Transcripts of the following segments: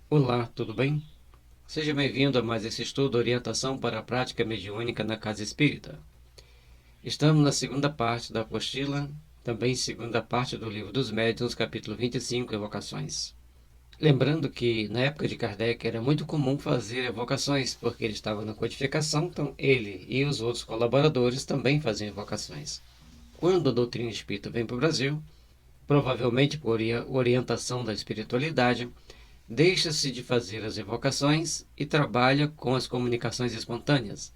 Olá, tudo bem? Seja bem-vindo a mais esse estudo Orientação para a Prática Mediúnica na Casa Espírita. Estamos na segunda parte da apostila, também segunda parte do Livro dos Médiuns, capítulo 25, Evocações. Lembrando que na época de Kardec era muito comum fazer evocações, porque ele estava na codificação, então ele e os outros colaboradores também faziam evocações. Quando a doutrina espírita vem para o Brasil, provavelmente por orientação da espiritualidade, deixa-se de fazer as evocações e trabalha com as comunicações espontâneas.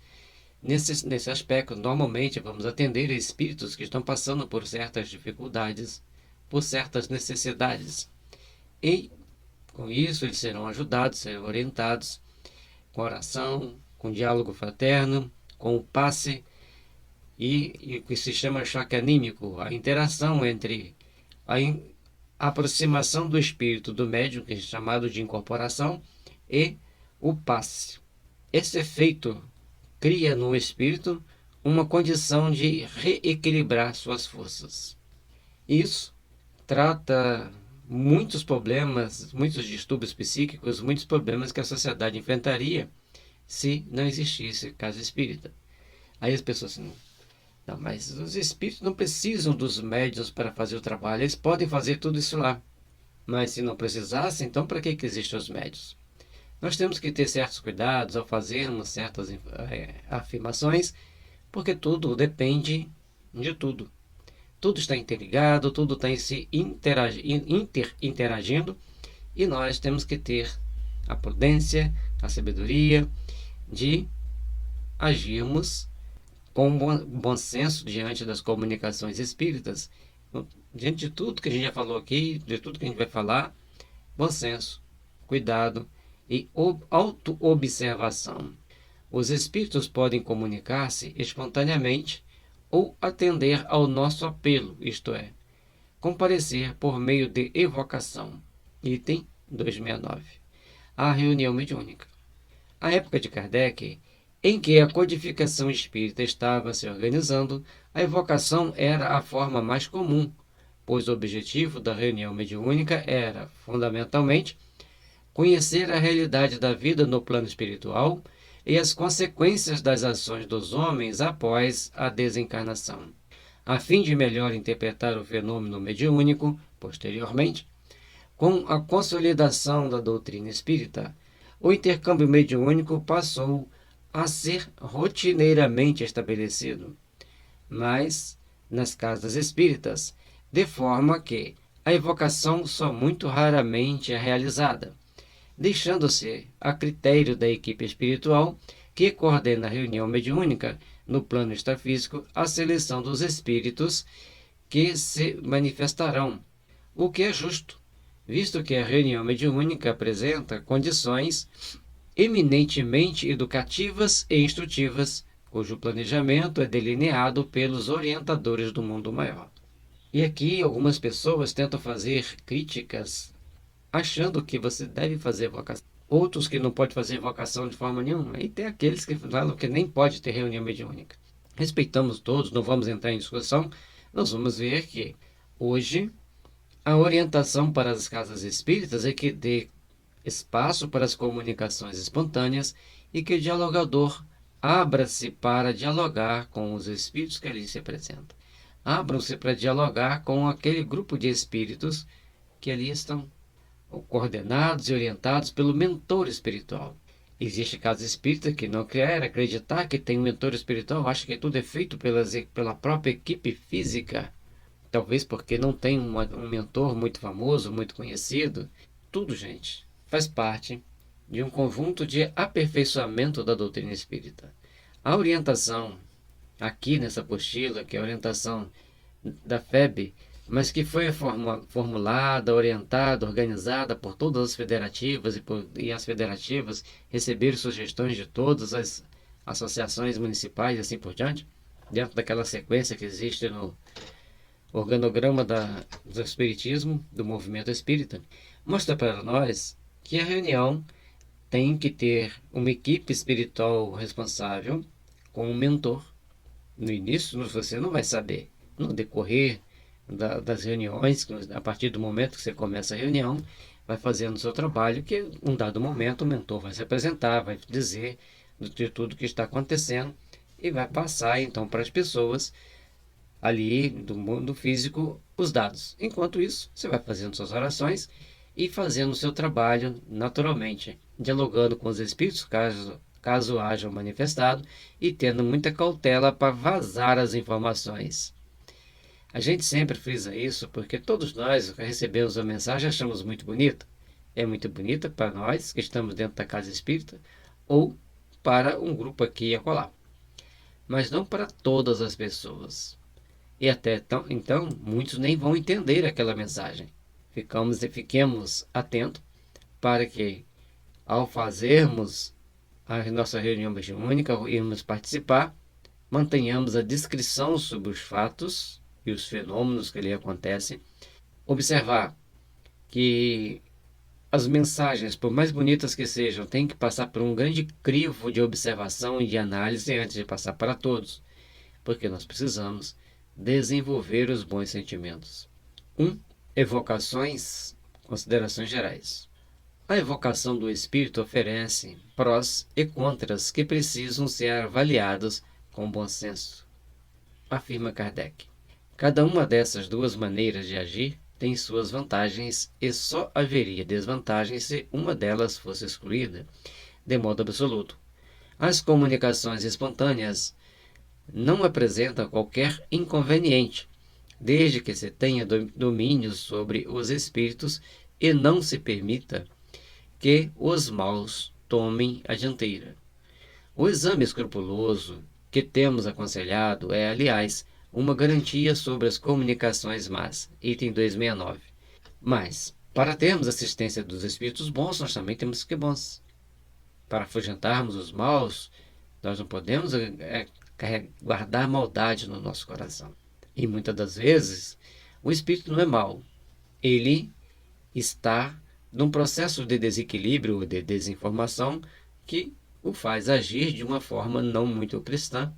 Nesse aspecto, normalmente vamos atender espíritos que estão passando por certas dificuldades, por certas necessidades. E, com isso, eles serão ajudados, serão orientados com oração, com diálogo fraterno, com o passe e o que se chama choque anímico, a interação entre a aproximação do espírito do médium, que é chamado de incorporação, e o passe. Esse efeito cria no espírito uma condição de reequilibrar suas forças. Isso trata muitos problemas, muitos distúrbios psíquicos, muitos problemas que a sociedade enfrentaria se não existisse casa espírita. Aí as pessoas assim, não, mas os espíritos não precisam dos médiuns para fazer o trabalho, eles podem fazer tudo isso lá. Mas se não precisasse, então para que existem os médiuns? Nós temos que ter certos cuidados ao fazermos certas afirmações, porque tudo depende de tudo. Tudo está interligado, tudo está se interagindo, e nós temos que ter a prudência, a sabedoria de agirmos com bom senso diante das comunicações espíritas, diante de tudo que a gente já falou aqui, de tudo que a gente vai falar, bom senso, cuidado e auto-observação. Os espíritos podem comunicar-se espontaneamente ou atender ao nosso apelo, isto é, comparecer por meio de evocação. Item 269. A reunião mediúnica. A época de Kardec, em que a codificação espírita estava se organizando, a evocação era a forma mais comum, pois o objetivo da reunião mediúnica era, fundamentalmente, conhecer a realidade da vida no plano espiritual e as consequências das ações dos homens após a desencarnação. A fim de melhor interpretar o fenômeno mediúnico, posteriormente, com a consolidação da doutrina espírita, o intercâmbio mediúnico passou a ser rotineiramente estabelecido, mas nas casas espíritas, de forma que a evocação só muito raramente é realizada, deixando-se a critério da equipe espiritual que coordena a reunião mediúnica no plano extrafísico a seleção dos espíritos que se manifestarão, o que é justo, visto que a reunião mediúnica apresenta condições eminentemente educativas e instrutivas, cujo planejamento é delineado pelos orientadores do mundo maior. E aqui algumas pessoas tentam fazer críticas achando que você deve fazer vocação. Outros que não podem fazer vocação de forma nenhuma. E tem aqueles que falam que nem pode ter reunião mediúnica. Respeitamos todos, não vamos entrar em discussão. Nós vamos ver que hoje a orientação para as casas espíritas é que dê espaço para as comunicações espontâneas e que o dialogador abra-se para dialogar com os espíritos que ali se apresentam. Abram-se para dialogar com aquele grupo de espíritos que ali estão coordenados e orientados pelo mentor espiritual. Existe casa espírita que não quer acreditar que tem um mentor espiritual, acha que tudo é feito pela própria equipe física, talvez porque não tem um mentor muito famoso, muito conhecido. Tudo, gente, faz parte de um conjunto de aperfeiçoamento da doutrina espírita. A orientação aqui nessa apostila, que é a orientação da FEB, mas que foi formulada, orientada, organizada por todas as federativas e as federativas receberam sugestões de todas as associações municipais e assim por diante, dentro daquela sequência que existe no organograma do Espiritismo, do movimento espírita, mostra para nós que a reunião tem que ter uma equipe espiritual responsável com um mentor. No início você não vai saber. No decorrer das reuniões, a partir do momento que você começa a reunião, vai fazendo o seu trabalho, que em um dado momento o mentor vai se apresentar, vai dizer de tudo que está acontecendo e vai passar então para as pessoas ali do mundo físico os dados. Enquanto isso, você vai fazendo suas orações e fazendo o seu trabalho naturalmente, dialogando com os espíritos, caso hajam manifestado, e tendo muita cautela para vazar as informações. A gente sempre frisa isso porque todos nós que recebemos a mensagem achamos muito bonita. É muito bonita para nós que estamos dentro da casa espírita ou para um grupo aqui e acolá, mas não para todas as pessoas. E até então, muitos nem vão entender aquela mensagem. Fiquemos atentos para que, ao fazermos a nossa reunião mediúnica, irmos participar, mantenhamos a descrição sobre os fatos e os fenômenos que ali acontecem. Observar que as mensagens, por mais bonitas que sejam, têm que passar por um grande crivo de observação e de análise antes de passar para todos, porque nós precisamos desenvolver os bons sentimentos. 1. Evocações, considerações gerais. A evocação do espírito oferece prós e contras que precisam ser avaliados com bom senso, afirma Kardec. Cada uma dessas duas maneiras de agir tem suas vantagens e só haveria desvantagens se uma delas fosse excluída, de modo absoluto. As comunicações espontâneas não apresentam qualquer inconveniente, desde que se tenha domínio sobre os espíritos e não se permita que os maus tomem a dianteira. O exame escrupuloso que temos aconselhado é, aliás, uma garantia sobre as comunicações más, item 269. Mas, para termos assistência dos espíritos bons, nós também temos que ser bons. Para afugentarmos os maus, nós não podemos guardar maldade no nosso coração. E muitas das vezes, o espírito não é mau. Ele está num processo de desequilíbrio ou de desinformação que o faz agir de uma forma não muito cristã,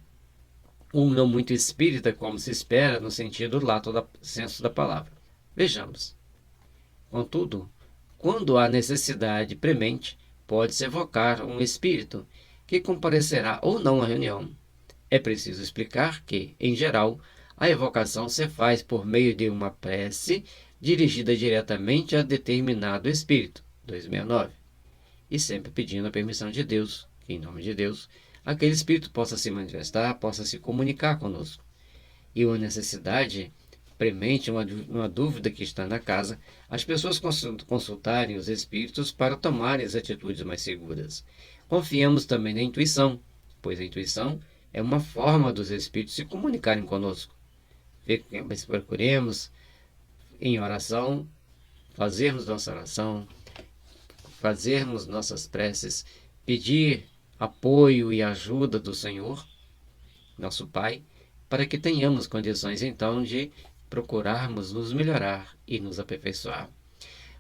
ou não muito espírita, como se espera no sentido lato senso da palavra. Vejamos. Contudo, quando há necessidade premente, pode-se evocar um espírito que comparecerá ou não à reunião. É preciso explicar que, em geral, a evocação se faz por meio de uma prece dirigida diretamente a determinado espírito, 269, e sempre pedindo a permissão de Deus, que, em nome de Deus, aquele espírito possa se manifestar, possa se comunicar conosco. E uma necessidade premente, uma dúvida que está na casa, as pessoas consultarem os espíritos para tomarem as atitudes mais seguras. Confiamos também na intuição, pois a intuição é uma forma dos espíritos se comunicarem conosco. Procuremos, em oração, fazermos nossa oração, fazermos nossas preces, pedir apoio e ajuda do Senhor, nosso Pai, para que tenhamos condições então de procurarmos nos melhorar e nos aperfeiçoar.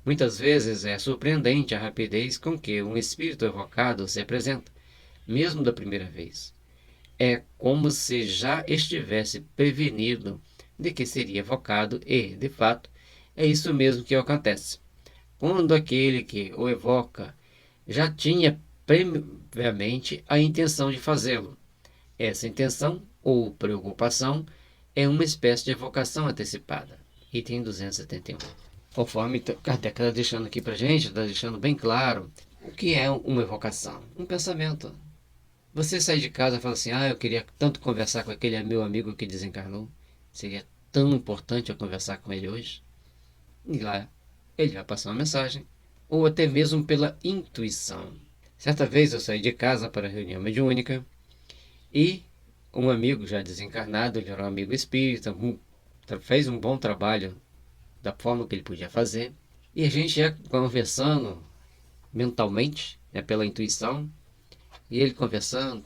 Muitas vezes é surpreendente a rapidez com que um espírito evocado se apresenta, mesmo da primeira vez. É como se já estivesse prevenido de que seria evocado e, de fato, é isso mesmo que acontece. Quando aquele que o evoca já tinha previamente a intenção de fazê-lo. Essa intenção ou preocupação é uma espécie de evocação antecipada. Item 271. Conforme Kardec está deixando aqui para a gente, está deixando bem claro o que é uma evocação. Um pensamento. Você sai de casa e fala assim, eu queria tanto conversar com aquele meu amigo que desencarnou. Seria tão importante eu conversar com ele hoje. E lá ele vai passar uma mensagem. Ou até mesmo pela intuição. Certa vez eu saí de casa para a reunião mediúnica e um amigo já desencarnado, ele era um amigo espírita, fez um bom trabalho da forma que ele podia fazer. E a gente ia conversando mentalmente, pela intuição, e ele conversando,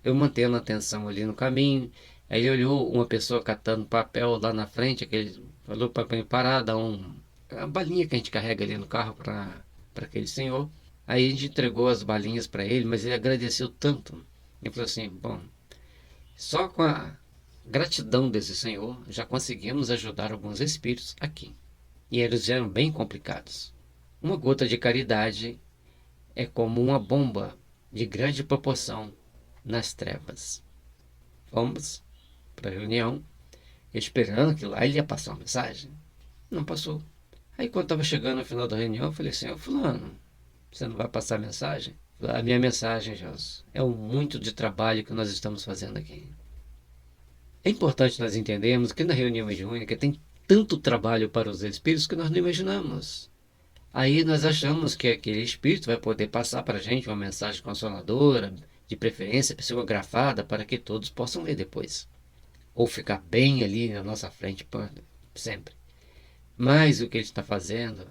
eu mantendo a atenção ali no caminho. Aí ele olhou uma pessoa catando papel lá na frente, que ele falou para mim parar, dar a balinha que a gente carrega ali no carro para aquele senhor. Aí a gente entregou as balinhas para ele, mas ele agradeceu tanto. Ele falou assim, bom, só com a gratidão desse senhor já conseguimos ajudar alguns espíritos aqui. E eles eram bem complicados. Uma gota de caridade é como uma bomba de grande proporção nas trevas. Fomos para a reunião, esperando que lá ele ia passar uma mensagem. Não passou. Aí quando estava chegando no final da reunião, eu falei assim: ô fulano, você não vai passar a mensagem? A minha mensagem, Joss, é o muito de trabalho que nós estamos fazendo aqui. É importante nós entendermos que na reunião mediúnica tem tanto trabalho para os espíritos que nós não imaginamos. Aí nós achamos que aquele espírito vai poder passar para a gente uma mensagem consoladora, de preferência psicografada, para que todos possam ler depois. Ou ficar bem ali na nossa frente sempre. Mas o que ele está fazendo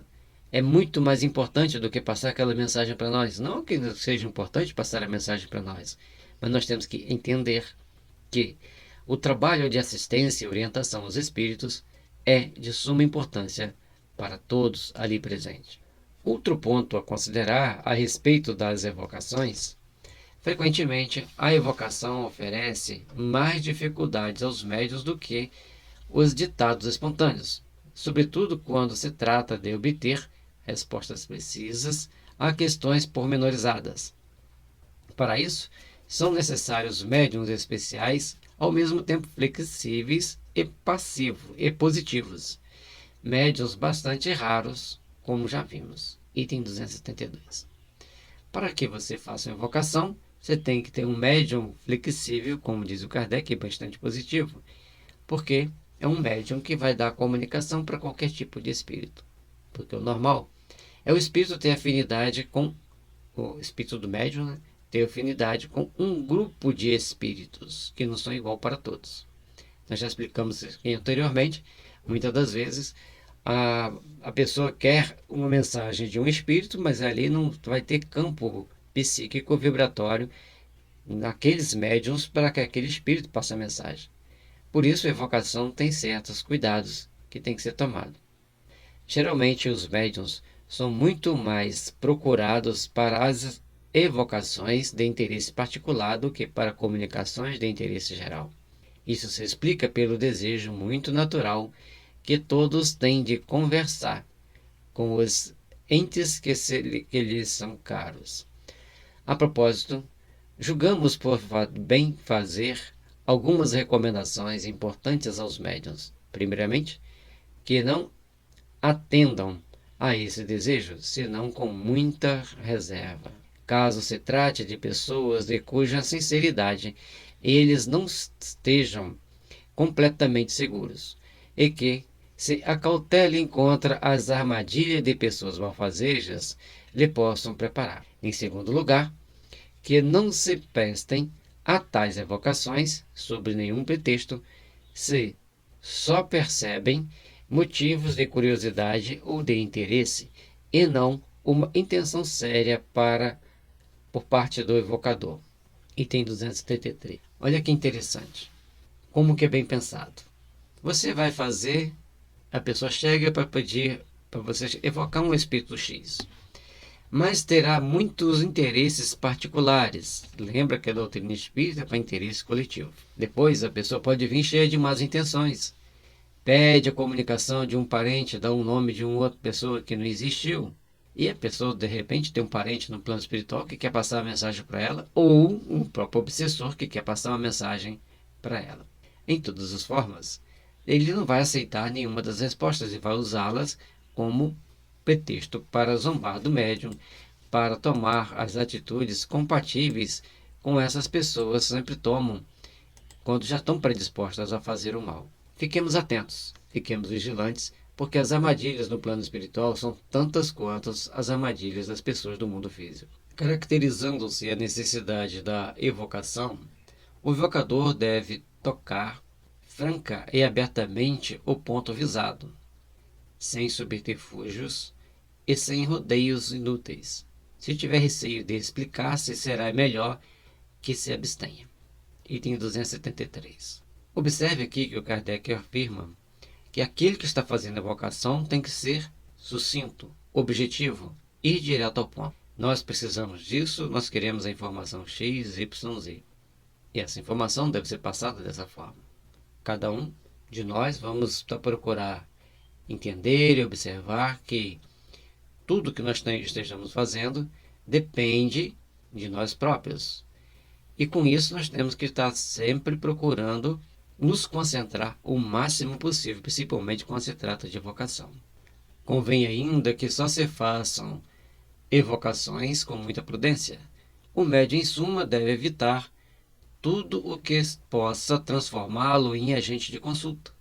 é muito mais importante do que passar aquela mensagem para nós. Não que não seja importante passar a mensagem para nós, mas nós temos que entender que o trabalho de assistência e orientação aos espíritos é de suma importância para todos ali presentes. Outro ponto a considerar a respeito das evocações: frequentemente a evocação oferece mais dificuldades aos médiuns do que os ditados espontâneos, sobretudo quando se trata de obter respostas precisas a questões pormenorizadas. Para isso, são necessários médiuns especiais, ao mesmo tempo flexíveis e passivos e positivos. Médiuns bastante raros, como já vimos. Item 272. Para que você faça uma invocação, você tem que ter um médium flexível, como diz o Kardec, bastante positivo, porque é um médium que vai dar comunicação para qualquer tipo de espírito. Porque o normal é o espírito ter afinidade com o espírito do médium, né? Ter afinidade com um grupo de espíritos que não são igual para todos. Nós já explicamos isso aqui anteriormente. Muitas das vezes a pessoa quer uma mensagem de um espírito, mas ali não vai ter campo psíquico vibratório naqueles médiums para que aquele espírito passe a mensagem. Por isso, a evocação tem certos cuidados que tem que ser tomado. Geralmente, os médiums são muito mais procurados para as evocações de interesse particular do que para comunicações de interesse geral. Isso se explica pelo desejo muito natural que todos têm de conversar com os entes que lhes são caros. A propósito, julgamos por bem fazer algumas recomendações importantes aos médiuns. Primeiramente, que não atendam a esse desejo, senão com muita reserva. Caso se trate de pessoas de cuja sinceridade eles não estejam completamente seguros, e que se acautelem contra as armadilhas de pessoas malfazejas lhe possam preparar. Em segundo lugar, que não se prestem a tais evocações sob nenhum pretexto, se só percebem motivos de curiosidade ou de interesse, e não uma intenção séria por parte do evocador. Item 273. Olha que interessante. Como que é bem pensado. Você vai fazer, a pessoa chega para pedir para você evocar um espírito X, mas terá muitos interesses particulares. Lembra que a doutrina espírita é para interesse coletivo. Depois a pessoa pode vir cheia de más intenções. Pede a comunicação de um parente, dá um nome de uma outra pessoa que não existiu. E a pessoa, de repente, tem um parente no plano espiritual que quer passar a mensagem para ela, ou um próprio obsessor que quer passar uma mensagem para ela. Em todas as formas, ele não vai aceitar nenhuma das respostas e vai usá-las como pretexto para zombar do médium, para tomar as atitudes compatíveis com essas pessoas sempre tomam quando já estão predispostas a fazer o mal. Fiquemos atentos, fiquemos vigilantes, porque as armadilhas no plano espiritual são tantas quanto as armadilhas das pessoas do mundo físico. Caracterizando-se a necessidade da evocação, o evocador deve tocar franca e abertamente o ponto visado, sem subterfúgios e sem rodeios inúteis. Se tiver receio de explicar-se, será melhor que se abstenha. Item 273. Observe aqui que o Kardec afirma que aquele que está fazendo a evocação tem que ser sucinto, objetivo e direto ao ponto. Nós precisamos disso, nós queremos a informação X, Y, Z. E essa informação deve ser passada dessa forma. Cada um de nós vamos procurar entender e observar que tudo que nós estejamos fazendo depende de nós próprios. E com isso nós temos que estar sempre procurando nos concentrar o máximo possível, principalmente quando se trata de evocação. Convém ainda que só se façam evocações com muita prudência. O médium, em suma, deve evitar tudo o que possa transformá-lo em agente de consulta,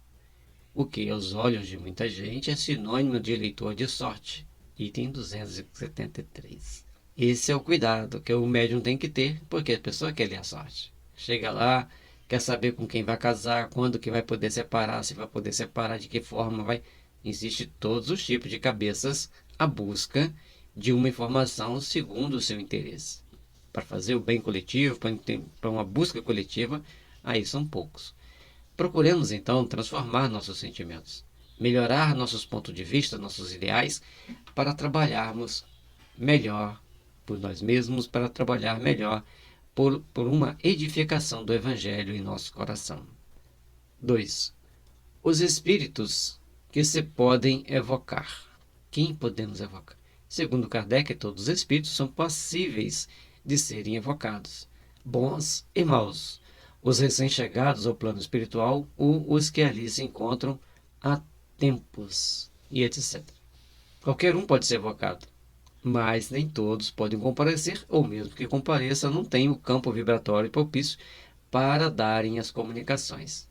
o que, aos olhos de muita gente, é sinônimo de leitor de sorte. Item 273. Esse é o cuidado que o médium tem que ter, porque a pessoa quer ler a sorte. Chega lá, quer saber com quem vai casar, quando que vai poder separar, se vai poder separar, de que forma vai. Existe todos os tipos de cabeças à busca de uma informação segundo o seu interesse. Para fazer o bem coletivo, para uma busca coletiva, aí são poucos. Procuremos, então, transformar nossos sentimentos, melhorar nossos pontos de vista, nossos ideais, para trabalharmos melhor por nós mesmos, para trabalhar melhor por uma edificação do Evangelho em nosso coração. 2. Os espíritos que se podem evocar. Quem podemos evocar? Segundo Kardec, todos os espíritos são passíveis de serem evocados, bons e maus, os recém-chegados ao plano espiritual ou os que ali se encontram há tempos, e etc. Qualquer um pode ser evocado, mas nem todos podem comparecer, ou mesmo que compareça, não tem o campo vibratório propício para darem as comunicações.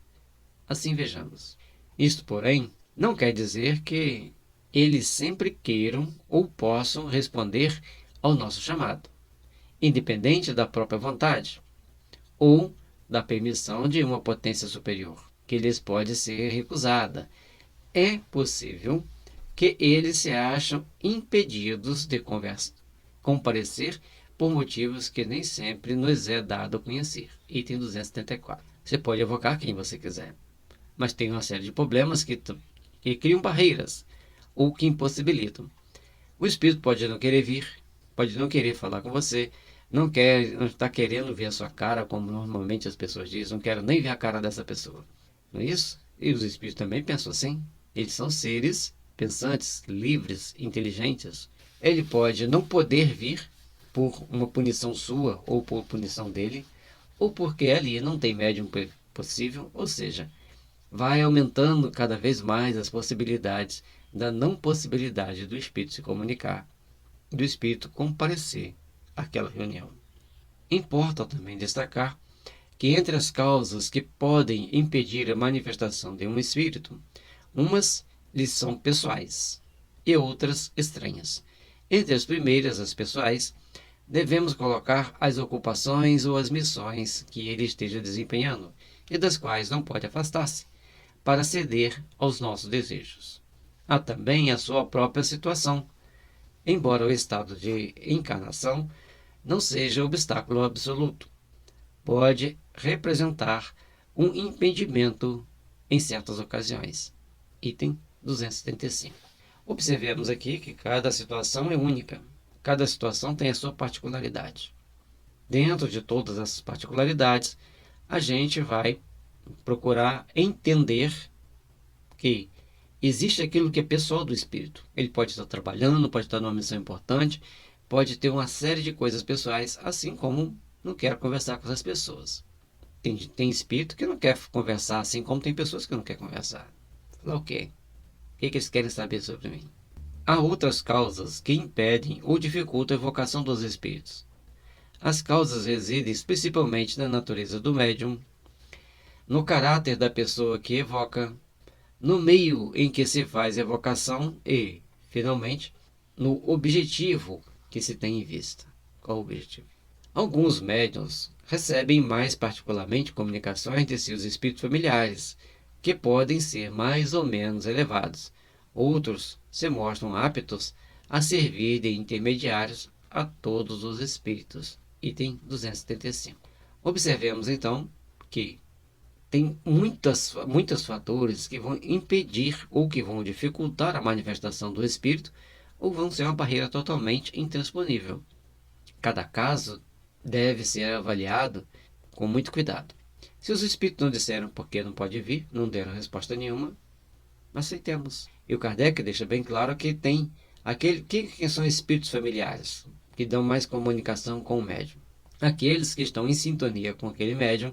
Assim vejamos. Isto, porém, não quer dizer que eles sempre queiram ou possam responder ao nosso chamado, independente da própria vontade ou da permissão de uma potência superior, que lhes pode ser recusada. É possível que eles se acham impedidos de comparecer por motivos que nem sempre nos é dado conhecer. Item 274. Você pode evocar quem você quiser, mas tem uma série de problemas que criam barreiras ou que impossibilitam. O espírito pode não querer vir, pode não querer falar com você, não está querendo ver a sua cara, como normalmente as pessoas dizem, não quero nem ver a cara dessa pessoa. Não é isso? E os espíritos também pensam assim. Eles são seres pensantes, livres, inteligentes. Ele pode não poder vir por uma punição sua ou por punição dele, ou porque ali não tem médium possível, ou seja, vai aumentando cada vez mais as possibilidades da não possibilidade do espírito se comunicar, do espírito comparecer àquela reunião. Importa também destacar que entre as causas que podem impedir a manifestação de um espírito, umas lhes são pessoais e outras estranhas. Entre as primeiras, as pessoais, devemos colocar as ocupações ou as missões que ele esteja desempenhando e das quais não pode afastar-se para ceder aos nossos desejos. Há também a sua própria situação, embora o estado de encarnação não seja obstáculo absoluto, pode representar um impedimento em certas ocasiões. Item 275. Observemos aqui que cada situação é única. Cada situação tem a sua particularidade. Dentro de todas essas particularidades, a gente vai procurar entender que existe aquilo que é pessoal do espírito. Ele pode estar trabalhando, pode estar numa missão importante, pode ter uma série de coisas pessoais, assim como não quer conversar com as pessoas. Tem espírito que não quer conversar, assim como tem pessoas que não querem conversar. Fala, ok. O que eles querem saber sobre mim? Há outras causas que impedem ou dificultam a evocação dos espíritos. As causas residem principalmente na natureza do médium, no caráter da pessoa que evoca, no meio em que se faz a evocação e, finalmente, no objetivo que se tem em vista. Qual o objetivo? Alguns médiuns recebem mais particularmente comunicações de seus espíritos familiares, que podem ser mais ou menos elevados. Outros se mostram aptos a servir de intermediários a todos os espíritos. Item 275. Observemos então que tem muitos fatores que vão impedir ou que vão dificultar a manifestação do espírito ou vão ser uma barreira totalmente intransponível. Cada caso deve ser avaliado com muito cuidado. Se os espíritos não disseram por que não pode vir, não deram resposta nenhuma, aceitemos. E o Kardec deixa bem claro que tem Quem são espíritos familiares que dão mais comunicação com o médium? Aqueles que estão em sintonia com aquele médium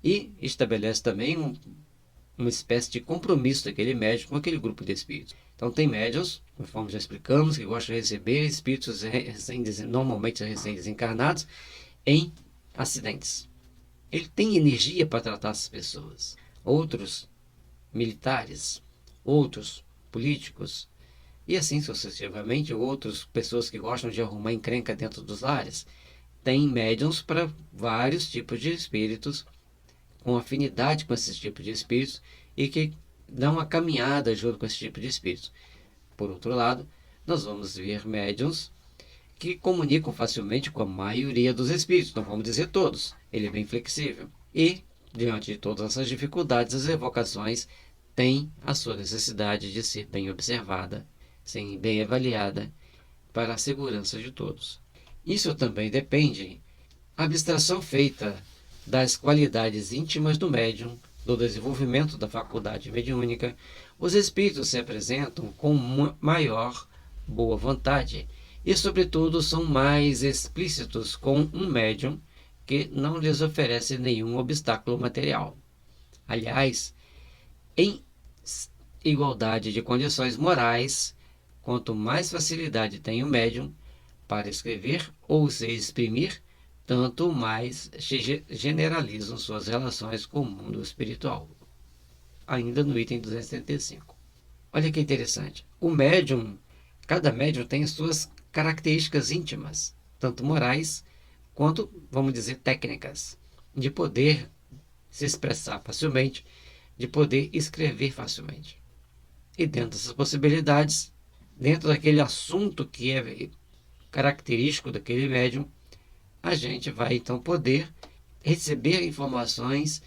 e estabelece também uma espécie de compromisso daquele médium com aquele grupo de espíritos. Então tem médiuns, conforme já explicamos, que gostam de receber espíritos normalmente recém-desencarnados em acidentes. Ele tem energia para tratar essas pessoas. Outros militares, outros políticos, e assim sucessivamente, outras pessoas que gostam de arrumar encrenca dentro dos lares. Tem médiuns para vários tipos de espíritos, com afinidade com esses tipos de espíritos, e que dão uma caminhada junto com esse tipo de espíritos. Por outro lado, nós vamos ver médiuns que comunicam facilmente com a maioria dos espíritos, não vamos dizer todos, ele é bem flexível. E, diante de todas essas dificuldades, as evocações têm a sua necessidade de ser bem observada, ser bem avaliada, para a segurança de todos. Isso também depende da abstração feita das qualidades íntimas do médium, do desenvolvimento da faculdade mediúnica. Os espíritos se apresentam com maior boa vontade e, sobretudo, são mais explícitos com um médium que não lhes oferece nenhum obstáculo material. Aliás, em igualdade de condições morais, quanto mais facilidade tem o médium para escrever ou se exprimir, tanto mais generalizam suas relações com o mundo espiritual. Ainda no item 275. Olha que interessante. Cada médium tem suas características íntimas, tanto morais quanto, vamos dizer, técnicas, de poder se expressar facilmente, de poder escrever facilmente. E dentro dessas possibilidades, dentro daquele assunto que é característico daquele médium, a gente vai então poder receber informações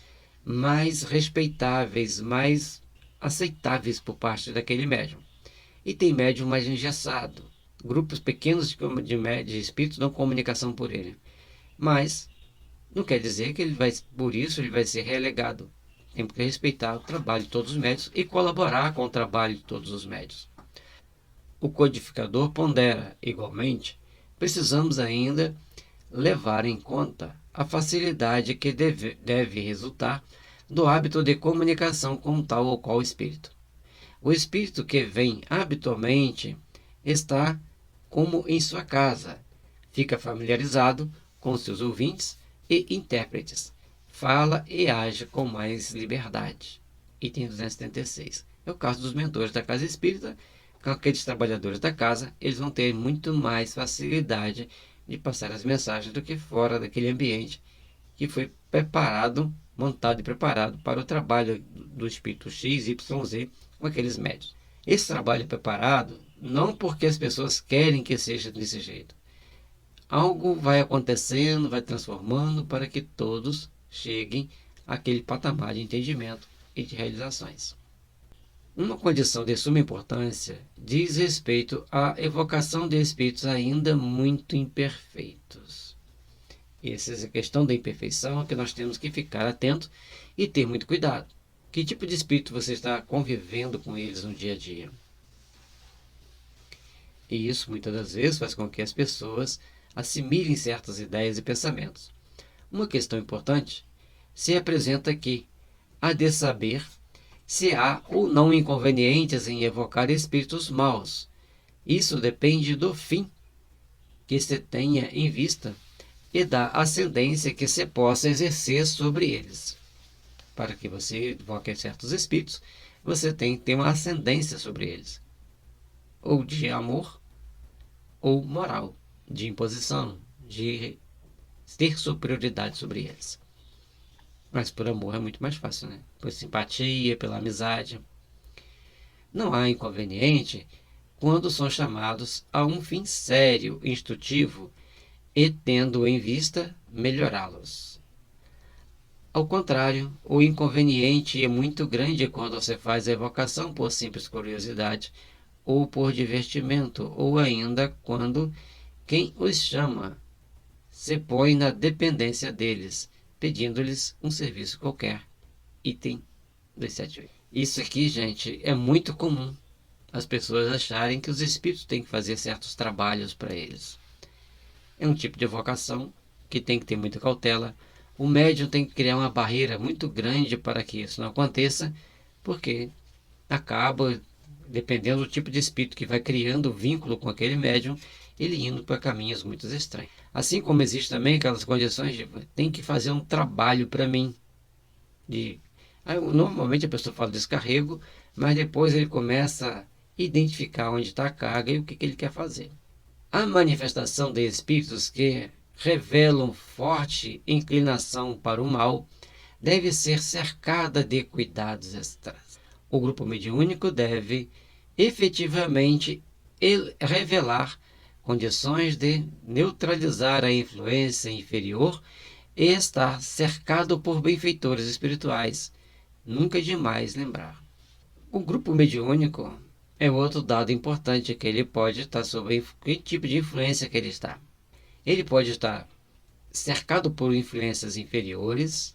mais respeitáveis, mais aceitáveis por parte daquele médium. E tem médium mais engessado. Grupos pequenos de espíritos dão comunicação por ele. Mas não quer dizer que por isso ele vai ser relegado. Temos que respeitar o trabalho de todos os médios e colaborar com o trabalho de todos os médios. O codificador pondera, igualmente, precisamos ainda levar em conta a facilidade que deve resultar do hábito de comunicação com tal ou qual espírito. O espírito que vem habitualmente está como em sua casa, fica familiarizado com seus ouvintes e intérpretes, fala e age com mais liberdade. Item 276. É o caso dos mentores da casa espírita. Com aqueles trabalhadores da casa, eles vão ter muito mais facilidade de passar as mensagens do que fora daquele ambiente que foi montado e preparado para o trabalho do espírito X, Y, Z com aqueles médios. Esse trabalho é preparado não porque as pessoas querem que seja desse jeito. Algo vai acontecendo, vai transformando para que todos cheguem àquele patamar de entendimento e de realizações. Uma condição de suma importância diz respeito à evocação de espíritos ainda muito imperfeitos. Essa é a questão da imperfeição que nós temos que ficar atentos e ter muito cuidado. Que tipo de espírito você está convivendo com eles no dia a dia? E isso muitas das vezes faz com que as pessoas assimilem certas ideias e pensamentos. Uma questão importante se apresenta aqui, a de saber se há ou não inconvenientes em evocar espíritos maus. Isso depende do fim que se tenha em vista e da ascendência que se possa exercer sobre eles. Para que você evoque certos espíritos, você tem que ter uma ascendência sobre eles, ou de amor, ou moral, de imposição, de ter superioridade sobre eles. Mas por amor é muito mais fácil, né? Por simpatia, pela amizade. Não há inconveniente quando são chamados a um fim sério, instrutivo, e tendo em vista melhorá-los. Ao contrário, o inconveniente é muito grande quando você faz a evocação por simples curiosidade, ou por divertimento, ou ainda quando quem os chama se põe na dependência deles, pedindo-lhes um serviço qualquer. Item 278. Isso aqui, gente, é muito comum. as pessoas acharem que os espíritos têm que fazer certos trabalhos para eles. É um tipo de evocação que tem que ter muita cautela. O médium tem que criar uma barreira muito grande para que isso não aconteça, porque acaba, dependendo do tipo de espírito que vai criando vínculo com aquele médium, ele indo para caminhos muito estranhos. Assim como existe também aquelas condições de tem que fazer um trabalho para mim. Normalmente a pessoa fala descarrego, mas depois ele começa a identificar onde está a carga e o que ele quer fazer. A manifestação de espíritos que revelam forte inclinação para o mal deve ser cercada de cuidados extras. O grupo mediúnico deve efetivamente revelar condições de neutralizar a influência inferior e estar cercado por benfeitores espirituais. Nunca é demais lembrar. O grupo mediúnico é outro dado importante, que ele pode estar sob que tipo de influência que ele está. Ele pode estar cercado por influências inferiores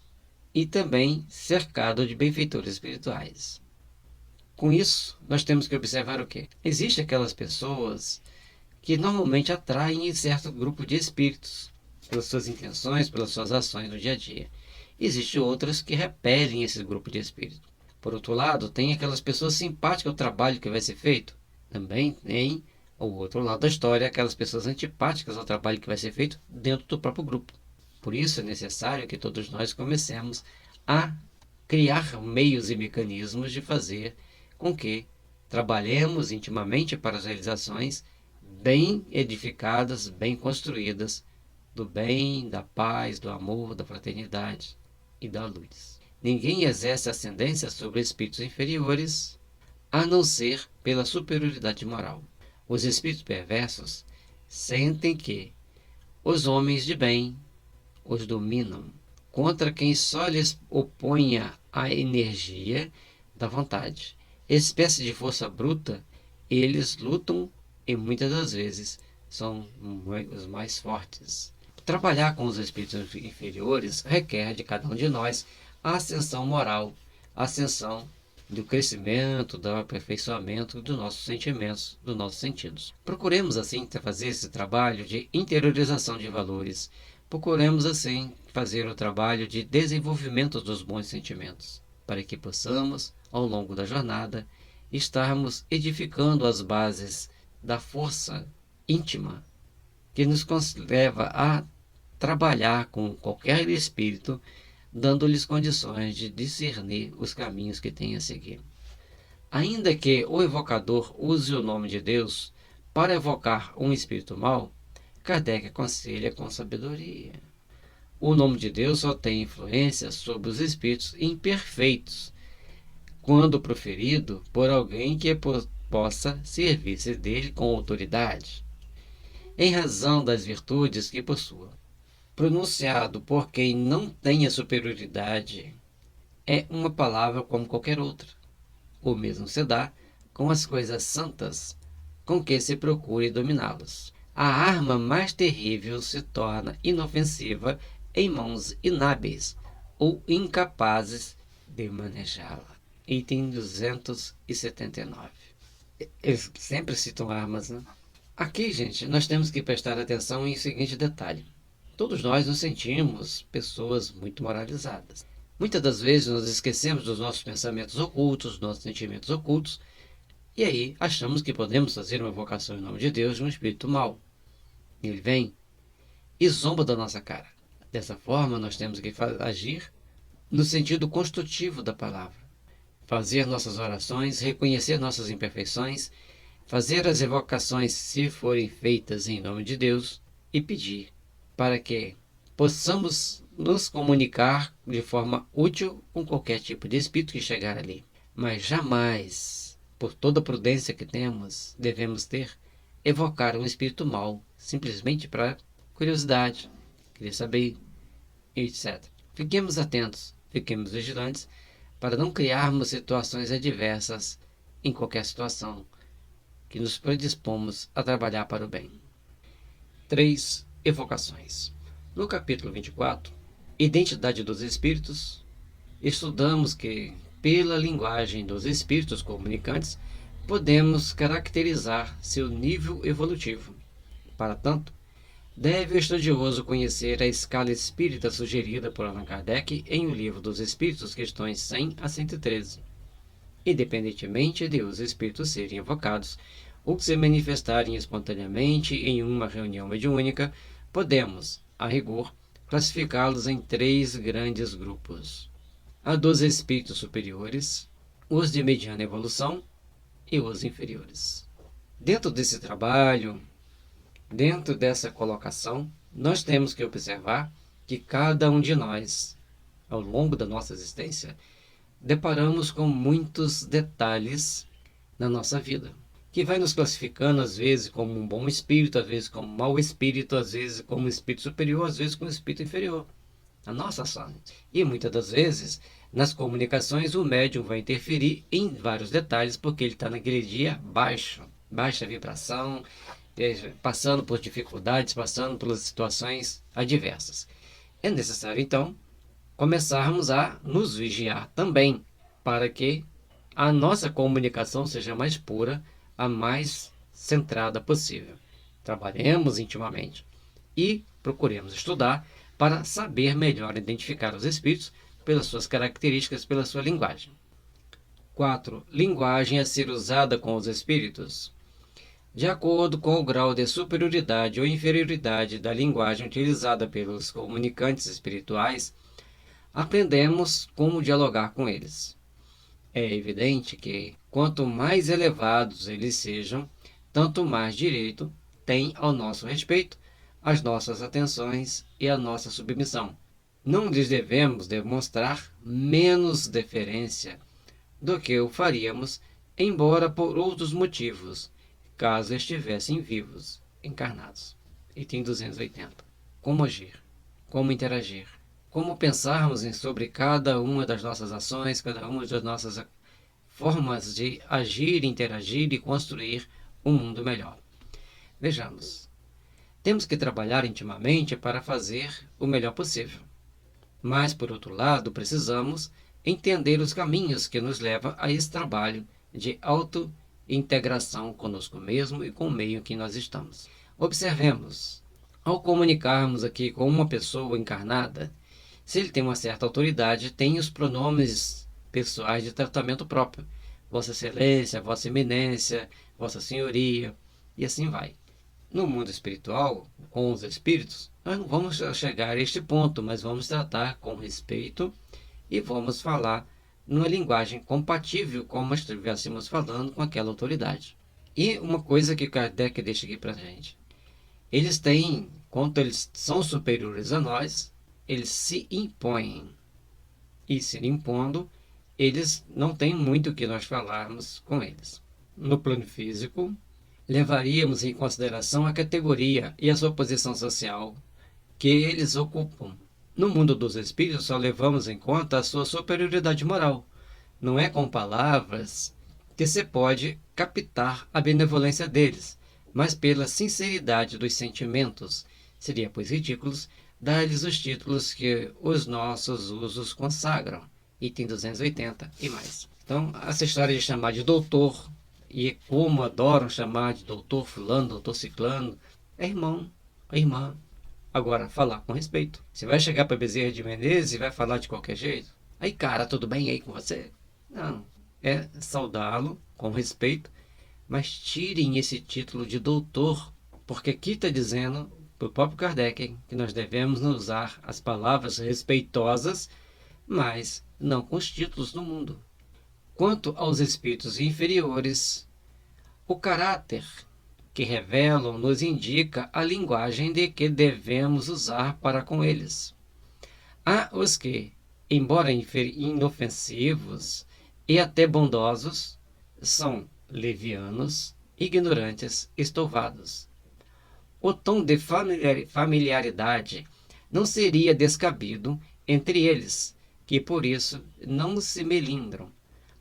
e também cercado de benfeitores espirituais. Com isso, nós temos que observar o quê? Existem aquelas pessoas que normalmente atraem certo grupo de espíritos, pelas suas intenções, pelas suas ações no dia a dia. Existem outras que repelem esse grupo de espíritos. Por outro lado, tem aquelas pessoas simpáticas ao trabalho que vai ser feito. Também tem o outro lado da história, aquelas pessoas antipáticas ao trabalho que vai ser feito dentro do próprio grupo. Por isso é necessário que todos nós comecemos a criar meios e mecanismos de fazer com que trabalhemos intimamente para as realizações bem edificadas, bem construídas, do bem, da paz, do amor, da fraternidade e da luz. Ninguém exerce ascendência sobre espíritos inferiores, a não ser pela superioridade moral. Os espíritos perversos sentem que os homens de bem os dominam, contra quem só lhes oponha a energia da vontade. Espécie de força bruta, eles lutam e muitas das vezes são os mais fortes. Trabalhar com os espíritos inferiores requer de cada um de nós a ascensão moral, a ascensão do crescimento, do aperfeiçoamento dos nossos sentimentos, dos nossos sentidos. Procuremos, assim, fazer esse trabalho de interiorização de valores. Procuremos, assim, fazer o trabalho de desenvolvimento dos bons sentimentos, para que possamos, ao longo da jornada, estarmos edificando as bases da força íntima que nos leva a trabalhar com qualquer espírito, dando-lhes condições de discernir os caminhos que tem a seguir. Ainda que o evocador use o nome de Deus para evocar um espírito mau, Kardec aconselha com sabedoria. O nome de Deus só tem influência sobre os espíritos imperfeitos, quando proferido por alguém que possa servir-se dele com autoridade, em razão das virtudes que possua. Pronunciado por quem não tenha superioridade, é uma palavra como qualquer outra. O mesmo se dá com as coisas santas com que se procure dominá-las. A arma mais terrível se torna inofensiva em mãos inábeis ou incapazes de manejá-la. Item 279. Eles sempre citam armas, né? Aqui, gente, nós temos que prestar atenção em seguinte detalhe. Todos nós nos sentimos pessoas muito moralizadas. Muitas das vezes nós esquecemos dos nossos pensamentos ocultos, dos nossos sentimentos ocultos, e aí achamos que podemos fazer uma invocação em nome de Deus de um espírito mau. Ele vem e zomba da nossa cara. Dessa forma, nós temos que agir no sentido construtivo da palavra. Fazer nossas orações, reconhecer nossas imperfeições, fazer as evocações se forem feitas em nome de Deus e pedir para que possamos nos comunicar de forma útil com qualquer tipo de espírito que chegar ali. Mas jamais, por toda a prudência que temos, devemos ter, evocar um espírito mau, simplesmente para curiosidade, querer saber, etc. Fiquemos atentos, fiquemos vigilantes, para não criarmos situações adversas em qualquer situação que nos predispomos a trabalhar para o bem. 3. Evocações. No capítulo 24, Identidade dos Espíritos, estudamos que, pela linguagem dos espíritos comunicantes, podemos caracterizar seu nível evolutivo. Para tanto, deve o estudioso conhecer a escala espírita sugerida por Allan Kardec em O Livro dos Espíritos, questões 100 a 113. Independentemente de os espíritos serem invocados ou se manifestarem espontaneamente em uma reunião mediúnica, podemos, a rigor, classificá-los em 3 grandes grupos: a dos espíritos superiores, os de mediana evolução e os inferiores. Dentro desse trabalho, dentro dessa colocação, nós temos que observar que cada um de nós, ao longo da nossa existência, deparamos com muitos detalhes na nossa vida, que vai nos classificando às vezes como um bom espírito, às vezes como um mau espírito, às vezes como um espírito superior, às vezes como um espírito inferior. A nossa ação. E muitas das vezes, nas comunicações, o médium vai interferir em vários detalhes, porque ele está naquele dia baixo, baixa vibração, passando por dificuldades, passando pelas situações adversas. É necessário, então, começarmos a nos vigiar também, para que a nossa comunicação seja mais pura, a mais centrada possível. Trabalhemos intimamente e procuremos estudar para saber melhor identificar os espíritos pelas suas características, pela sua linguagem. 4. Linguagem a ser usada com os espíritos. De acordo com o grau de superioridade ou inferioridade da linguagem utilizada pelos comunicantes espirituais, aprendemos como dialogar com eles. É evidente que, quanto mais elevados eles sejam, tanto mais direito têm ao nosso respeito, as nossas atenções e a nossa submissão. Não lhes devemos demonstrar menos deferência do que o faríamos, embora por outros motivos, caso estivessem vivos, encarnados. Item 280. Como agir? Como interagir? Como pensarmos sobre cada uma das nossas ações, cada uma das nossas formas de agir, interagir e construir um mundo melhor. Vejamos. Temos que trabalhar intimamente para fazer o melhor possível. Mas, por outro lado, precisamos entender os caminhos que nos levam a esse trabalho de auto-integração conosco mesmo e com o meio em que nós estamos. Observemos. Ao comunicarmos aqui com uma pessoa encarnada, se ele tem uma certa autoridade, tem os pronomes pessoais de tratamento próprio. Vossa Excelência, Vossa Eminência, Vossa Senhoria, e assim vai. No mundo espiritual, com os espíritos, nós não vamos chegar a este ponto, mas vamos tratar com respeito e vamos falar numa linguagem compatível como estivéssemos falando com aquela autoridade. E uma coisa que Kardec deixa aqui para a gente. Eles têm, quanto eles são superiores a nós, eles se impõem. E se impondo, eles não têm muito o que nós falarmos com eles. No plano físico, levaríamos em consideração a categoria e a sua posição social que eles ocupam. No mundo dos espíritos, só levamos em conta a sua superioridade moral. Não é com palavras que se pode captar a benevolência deles, mas pela sinceridade dos sentimentos. Seria, pois, ridículo dar-lhes os títulos que os nossos usos consagram. Item 280 e mais. Então, essa história de chamar de doutor, e como adoram chamar de doutor fulano, doutor ciclano, é irmão, é irmã. Agora, falar com respeito. Você vai chegar para Bezerra de Menezes e vai falar de qualquer jeito? Aí, cara, tudo bem aí com você? Não. É saudá-lo com respeito, mas tirem esse título de doutor, porque aqui está dizendo, para o próprio Kardec, que nós devemos usar as palavras respeitosas, mas não com os títulos no mundo. Quanto aos espíritos inferiores, o caráter que revelam nos indica a linguagem de que devemos usar para com eles. Há os que, embora inofensivos e até bondosos, são levianos, ignorantes, estouvados. O tom de familiaridade não seria descabido entre eles, que por isso não se melindram.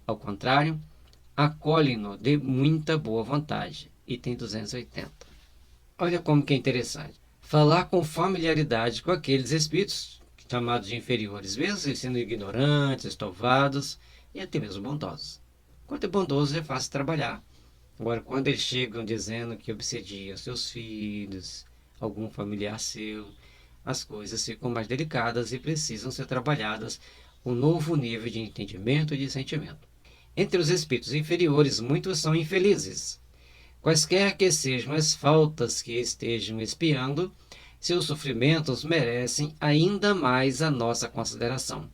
Ao contrário, acolhem-no de muita boa vontade. Item 280. Olha como que é interessante. Falar com familiaridade com aqueles espíritos chamados de inferiores, mesmo eles sendo ignorantes, estouvados e até mesmo bondosos. Quando é bondoso é fácil trabalhar. Agora, quando eles chegam dizendo que obsediam seus filhos, algum familiar seu, as coisas ficam mais delicadas e precisam ser trabalhadas um novo nível de entendimento e de sentimento. Entre os espíritos inferiores, muitos são infelizes. Quaisquer que sejam as faltas que estejam expiando, seus sofrimentos merecem ainda mais a nossa consideração.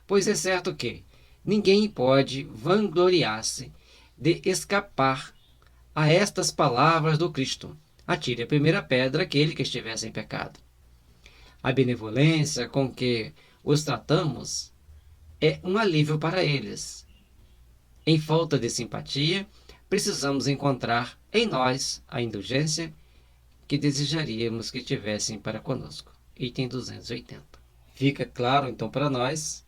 Pois é certo que ninguém pode vangloriar-se de escapar a estas palavras do Cristo: atire a primeira pedra aquele que estiver sem pecado. A benevolência com que os tratamos é um alívio para eles. Em falta de simpatia, precisamos encontrar em nós a indulgência que desejaríamos que tivessem para conosco. Item 280. Fica claro, então, para nós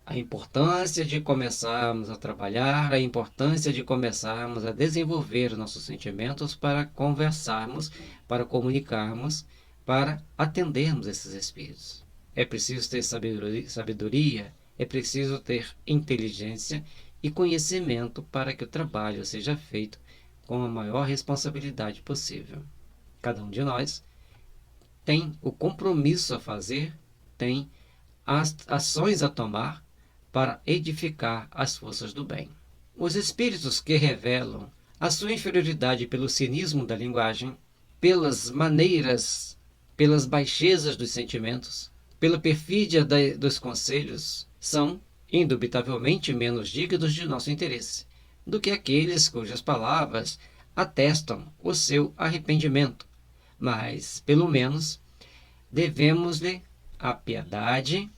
a importância de começarmos a trabalhar, a importância de começarmos a desenvolver nossos sentimentos para conversarmos, para comunicarmos, para atendermos esses espíritos. É preciso ter sabedoria, é preciso ter inteligência e conhecimento para que o trabalho seja feito com a maior responsabilidade possível. Cada um de nós tem o compromisso a fazer, tem as ações a tomar para edificar as forças do bem. Os espíritos que revelam a sua inferioridade pelo cinismo da linguagem, pelas maneiras, pelas baixezas dos sentimentos, pela perfídia dos conselhos, são indubitavelmente menos dignos de nosso interesse do que aqueles cujas palavras atestam o seu arrependimento, mas, pelo menos, devemos-lhe a piedade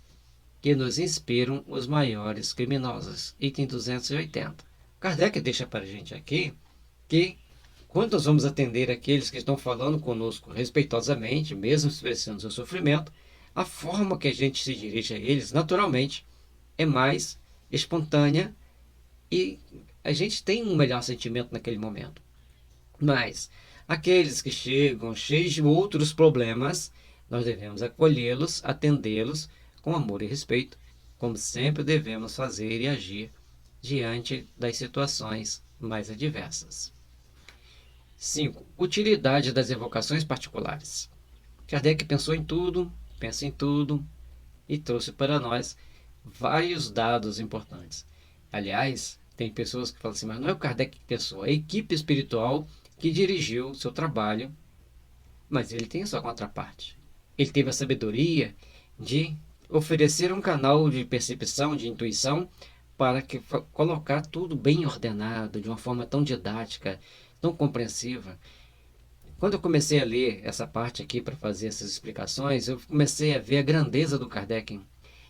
que nos inspiram os maiores criminosos. Item 280. Kardec deixa para a gente aqui que, quando nós vamos atender aqueles que estão falando conosco respeitosamente, mesmo expressando seu sofrimento, a forma que a gente se dirige a eles, naturalmente, é mais espontânea e a gente tem um melhor sentimento naquele momento. Mas aqueles que chegam cheios de outros problemas, nós devemos acolhê-los, atendê-los com amor e respeito, como sempre devemos fazer e agir diante das situações mais adversas. 5. Utilidade das evocações particulares. Kardec pensou em tudo, pensa em tudo e trouxe para nós vários dados importantes. Aliás, tem pessoas que falam assim, mas não é o Kardec que pensou, é a equipe espiritual que dirigiu o seu trabalho, mas ele tem a sua contraparte. Ele teve a sabedoria de oferecer um canal de percepção, de intuição, para colocar tudo bem ordenado, de uma forma tão didática, tão compreensiva. Quando eu comecei a ler essa parte aqui para fazer essas explicações, eu comecei a ver a grandeza do Kardec.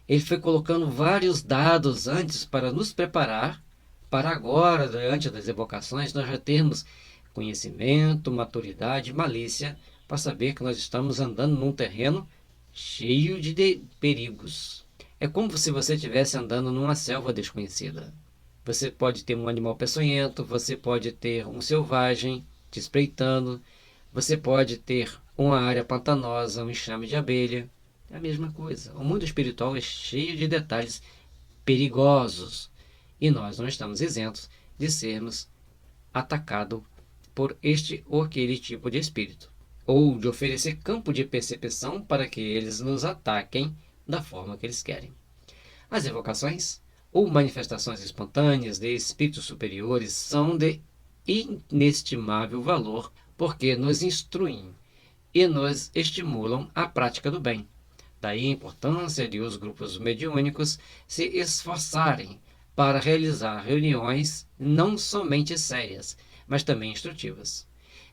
Ele foi colocando vários dados antes para nos preparar para agora, diante das evocações, nós já termos conhecimento, maturidade, malícia, para saber que nós estamos andando num terreno cheio de perigos. É como se você estivesse andando numa selva desconhecida. Você pode ter um animal peçonhento, você pode ter um selvagem te espreitando, você pode ter uma área pantanosa, um enxame de abelha. É a mesma coisa. O mundo espiritual é cheio de detalhes perigosos e nós não estamos isentos de sermos atacados por este ou aquele tipo de espírito, ou de oferecer campo de percepção para que eles nos ataquem da forma que eles querem. As evocações ou manifestações espontâneas de espíritos superiores são de inestimável valor, porque nos instruem e nos estimulam à prática do bem. Daí a importância de os grupos mediúnicos se esforçarem para realizar reuniões não somente sérias, mas também instrutivas.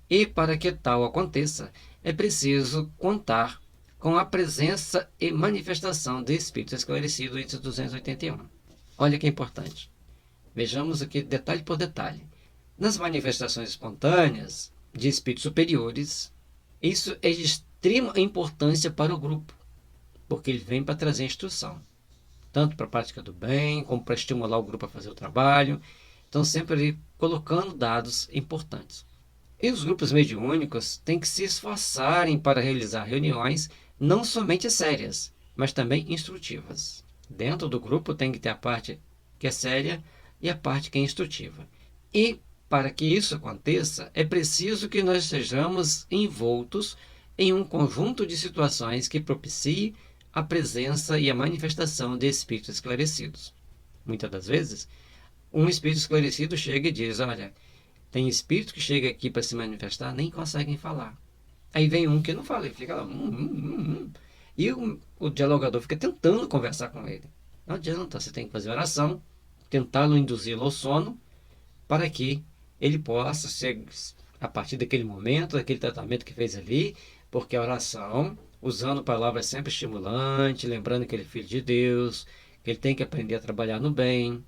E para que tal aconteça, é preciso contar com a presença e manifestação de espíritos esclarecidos entre os 281. Olha que importante. Vejamos aqui detalhe por detalhe. Nas manifestações espontâneas de espíritos superiores, isso é de extrema importância para o grupo, porque ele vem para trazer instrução, tanto para a prática do bem, como para estimular o grupo a fazer o trabalho. Então, sempre ali colocando dados importantes. E os grupos mediúnicos têm que se esforçarem para realizar reuniões não somente sérias, mas também instrutivas. Dentro do grupo tem que ter a parte que é séria e a parte que é instrutiva. E Para que isso aconteça, é preciso que nós sejamos envoltos em um conjunto de situações que propicie a presença e a manifestação de espíritos esclarecidos. Muitas das vezes, um espírito esclarecido chega e diz: olha, tem espírito que chega aqui para se manifestar, nem conseguem falar. Aí vem um que não fala, ele fica lá, e o dialogador fica tentando conversar com ele. Não adianta, você tem que fazer oração, tentá-lo induzi-lo ao sono, para que ele possa ser, a partir daquele momento, daquele tratamento que fez ali, porque a oração, usando palavras sempre estimulantes, lembrando que ele é filho de Deus, que ele tem que aprender a trabalhar no bem,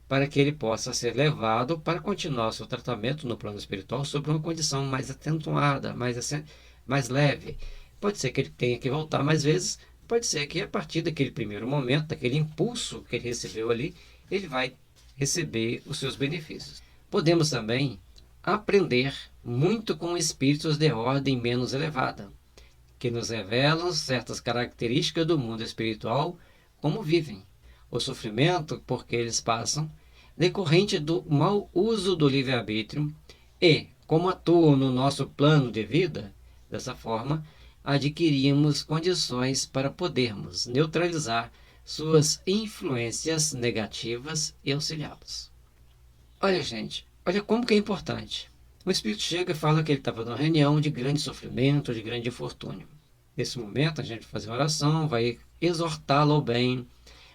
para que ele possa ser levado para continuar seu tratamento no plano espiritual sob uma condição mais atenuada, mais leve. Pode ser que ele tenha que voltar mais vezes, pode ser que a partir daquele primeiro momento, daquele impulso que ele recebeu ali, ele vai receber os seus benefícios. Podemos também aprender muito com espíritos de ordem menos elevada, que nos revelam certas características do mundo espiritual, como vivem, o sofrimento por que eles passam, decorrente do mau uso do livre-arbítrio e como atuam no nosso plano de vida. Dessa forma, adquirimos condições para podermos neutralizar suas influências negativas e auxiliá-los. Olha, gente, olha como que é importante. O espírito chega e fala que ele estava numa reunião de grande sofrimento, de grande infortúnio. Nesse momento, a gente vai fazer uma oração, vai exortá-lo ao bem,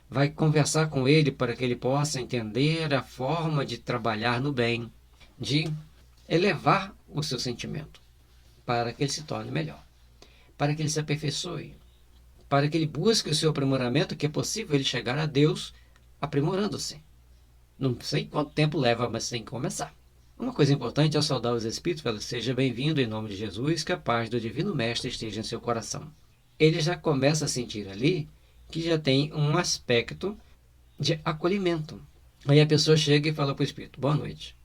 vai conversar com ele para que ele possa entender a forma de trabalhar no bem, de elevar o seu sentimento, para que ele se torne melhor, para que ele se aperfeiçoe, para que ele busque o seu aprimoramento, que é possível ele chegar a Deus aprimorando-se. Não sei quanto tempo leva, mas tem que começar. Uma coisa importante é saudar os espíritos, falar: seja bem-vindo em nome de Jesus, que a paz do Divino Mestre esteja em seu coração. Ele já começa a sentir ali que já tem um aspecto de acolhimento. Aí a pessoa chega e fala para o espírito: boa noite.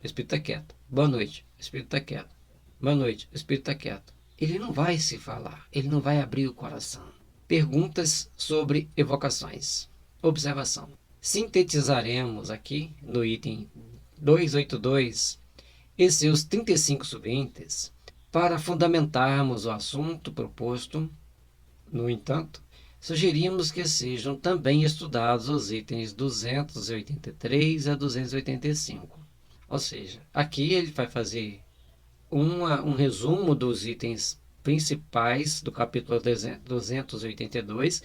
O espírito está quieto. Boa noite. O espírito está quieto. Boa noite. O espírito está quieto. Ele não vai se falar, ele não vai abrir o coração. Perguntas sobre evocações. Observação. Sintetizaremos aqui no item 282 e seus 35 subitens para fundamentarmos o assunto proposto. No entanto, sugerimos que sejam também estudados os itens 283 a 285. Ou seja, aqui ele vai fazer um resumo dos itens principais do capítulo 282,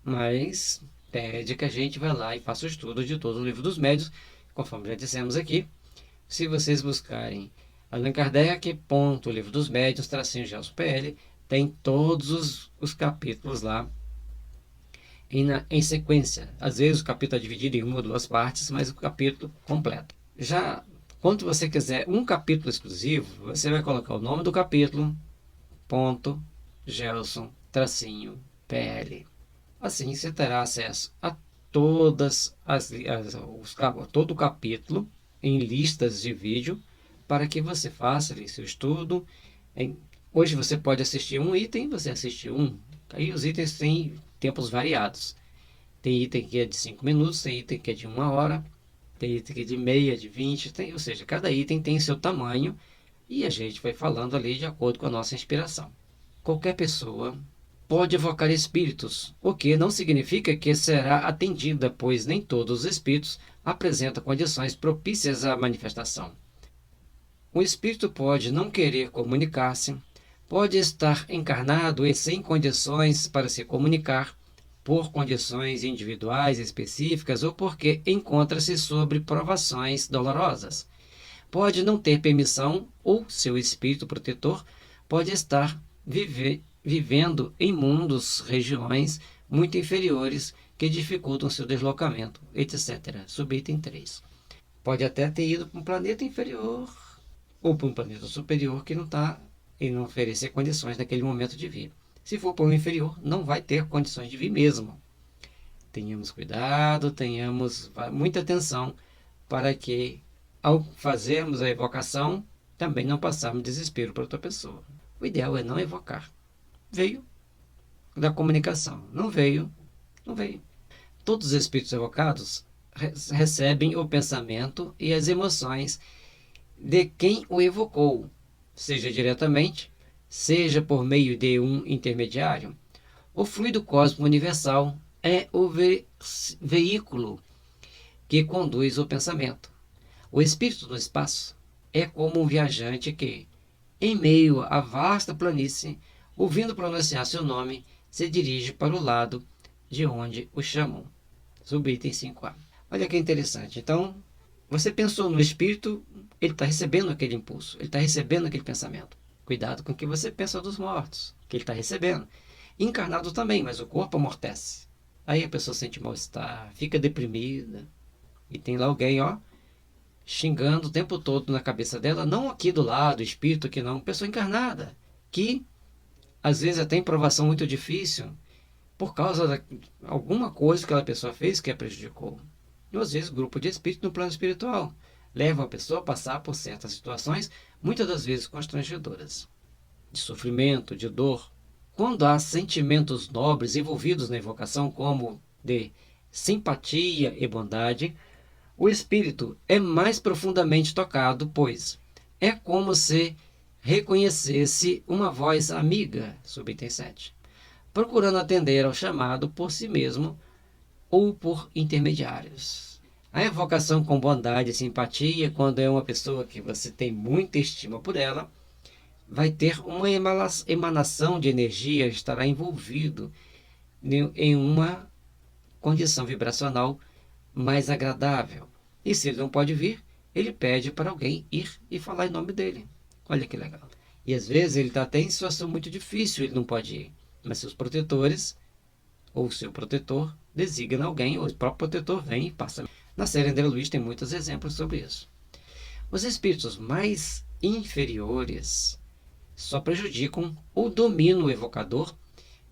mas pede que a gente vá lá e faça o estudo de todo o Livro dos Médiuns, conforme já dissemos aqui. Se vocês buscarem Allan Kardec, ponto, Livro dos Médiuns, tracinho Gelson PL, tem todos os capítulos lá em sequência. Às vezes o capítulo é dividido em uma ou duas partes, mas o capítulo completo. Já quando você quiser um capítulo exclusivo, você vai colocar o nome do capítulo, ponto, Gelson, tracinho, PL. Assim você terá acesso a todas todo o capítulo em listas de vídeo para que você faça ali seu estudo. Hoje você pode assistir um item, você assiste um. Aí os itens têm tempos variados. Tem item que é de 5 minutos, tem item que é de 1 hora, tem item que é de meia, de 20, ou seja, cada item tem seu tamanho e a gente vai falando ali de acordo com a nossa inspiração. Qualquer pessoa pode evocar espíritos, o que não significa que será atendida, pois nem todos os espíritos apresentam condições propícias à manifestação. O espírito pode não querer comunicar-se, pode estar encarnado e sem condições para se comunicar, por condições individuais específicas ou porque encontra-se sob provações dolorosas. Pode não ter permissão ou seu espírito protetor pode estar vivendo em mundos, regiões muito inferiores que dificultam seu deslocamento, etc. Subitem 3. Pode até ter ido para um planeta inferior ou para um planeta superior que não está e não oferecer condições naquele momento de vir. Se for para o inferior, não vai ter condições de vir mesmo. Tenhamos cuidado, tenhamos muita atenção para que, ao fazermos a evocação, também não passarmos desespero para outra pessoa. O ideal é não evocar. Veio da comunicação. Não veio, não veio. Todos os espíritos evocados recebem o pensamento e as emoções de quem o evocou, seja diretamente, seja por meio de um intermediário. O fluido cósmico universal é o veículo que conduz o pensamento. O espírito do espaço é como um viajante que, em meio à vasta planície, ouvindo pronunciar seu nome, se dirige para o lado de onde o chamam. Subitem 5a. Olha que interessante. Então, você pensou no espírito, ele está recebendo aquele impulso, ele está recebendo aquele pensamento. Cuidado com o que você pensa dos mortos, que ele está recebendo. Encarnado também, mas o corpo amortece. Aí a pessoa sente mal-estar, fica deprimida. E tem lá alguém, xingando o tempo todo na cabeça dela, não aqui do lado, espírito que não, pessoa encarnada, que às vezes até em provação muito difícil, por causa de alguma coisa que aquela pessoa fez que a prejudicou. E às vezes grupo de espírito no plano espiritual leva a pessoa a passar por certas situações, muitas das vezes constrangedoras, de sofrimento, de dor. Quando há sentimentos nobres envolvidos na evocação, como de simpatia e bondade, o espírito é mais profundamente tocado, pois é como se reconhecesse uma voz amiga, subitem 7, procurando atender ao chamado por si mesmo ou por intermediários. A evocação com bondade e simpatia, quando é uma pessoa que você tem muita estima por ela, vai ter uma emanação de energia, estará envolvido em uma condição vibracional mais agradável. E se ele não pode vir, ele pede para alguém ir e falar em nome dele. Olha que legal. E às vezes ele está até em situação muito difícil, ele não pode ir. Mas seus protetores, ou seu protetor, designa alguém, ou o próprio protetor vem e passa. Na série André Luiz tem muitos exemplos sobre isso. Os espíritos mais inferiores só prejudicam ou dominam o evocador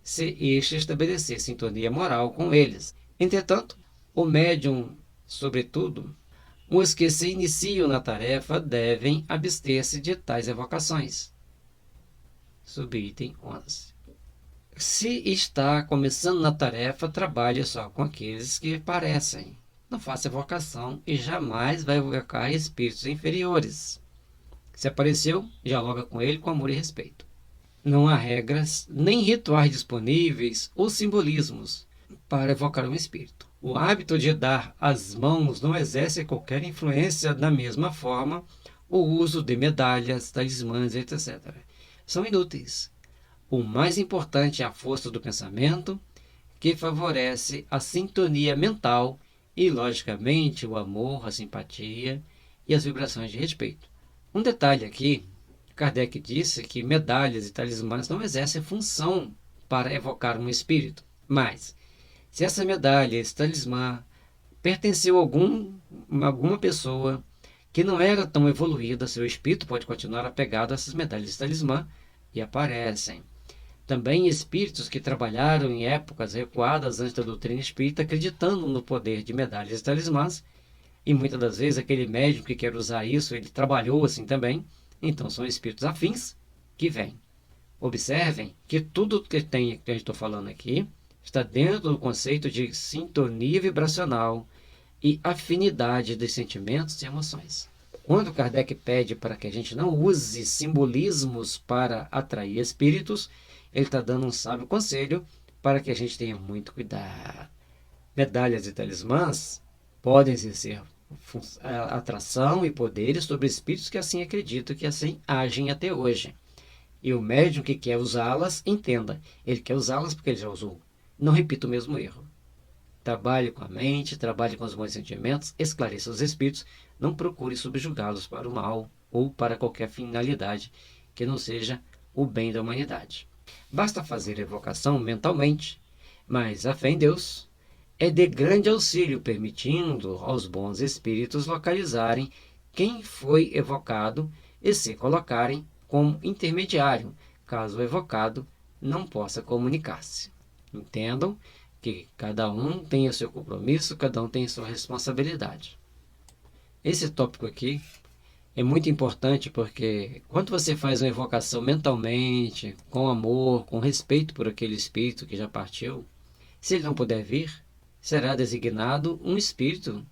se este estabelecer sintonia moral com eles. Entretanto, o médium, sobretudo, os que se iniciam na tarefa devem abster-se de tais evocações. Subitem 11. Se está começando na tarefa, trabalhe só com aqueles que parecem. Não faça evocação e jamais vai evocar espíritos inferiores. Se apareceu, dialoga com ele com amor e respeito. Não há regras, nem rituais disponíveis ou simbolismos para evocar um espírito. O hábito de dar as mãos não exerce qualquer influência da mesma forma o uso de medalhas, talismãs, etc. São inúteis. O mais importante é a força do pensamento, que favorece a sintonia mental e, logicamente, o amor, a simpatia e as vibrações de respeito. Um detalhe aqui, Kardec disse que medalhas e talismãs não exercem função para evocar um espírito, mas se essa medalha, esse talismã, pertenceu a alguma pessoa que não era tão evoluída, seu espírito pode continuar apegado a essas medalhas e talismã e aparecem. Também espíritos que trabalharam em épocas recuadas antes da doutrina espírita, acreditando no poder de medalhas e talismãs, e muitas das vezes aquele médium que quer usar isso, ele trabalhou assim também, então são espíritos afins que vêm. Observem que tudo que a gente está falando aqui está dentro do conceito de sintonia vibracional e afinidade dos sentimentos e emoções. Quando Kardec pede para que a gente não use simbolismos para atrair espíritos, ele está dando um sábio conselho para que a gente tenha muito cuidado. Medalhas e talismãs podem exercer atração e poderes sobre espíritos que assim acreditam, que assim agem até hoje. E o médium que quer usá-las, entenda, ele quer usá-las porque ele já usou. Não repita o mesmo erro. Trabalhe com a mente, trabalhe com os bons sentimentos, esclareça os espíritos, não procure subjugá-los para o mal ou para qualquer finalidade que não seja o bem da humanidade. Basta fazer a evocação mentalmente, mas a fé em Deus é de grande auxílio, permitindo aos bons espíritos localizarem quem foi evocado e se colocarem como intermediário, caso o evocado não possa comunicar-se. Entendam que cada um tem o seu compromisso, cada um tem a sua responsabilidade. Esse tópico aqui é muito importante porque quando você faz uma evocação mentalmente, com amor, com respeito por aquele espírito que já partiu, se ele não puder vir, será designado um espírito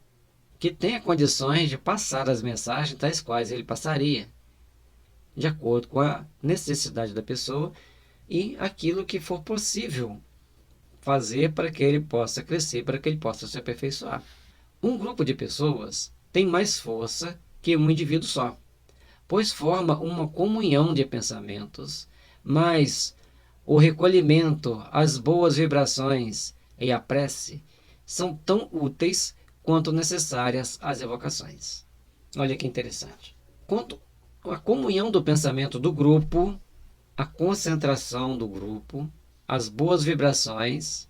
que tenha condições de passar as mensagens tais quais ele passaria, de acordo com a necessidade da pessoa e aquilo que for possível fazer para que ele possa crescer, para que ele possa se aperfeiçoar. Um grupo de pessoas tem mais força que um indivíduo só, pois forma uma comunhão de pensamentos, mas o recolhimento, as boas vibrações e a prece são tão úteis quanto necessárias as evocações. Olha que interessante. Quanto a comunhão do pensamento do grupo, a concentração do grupo, as boas vibrações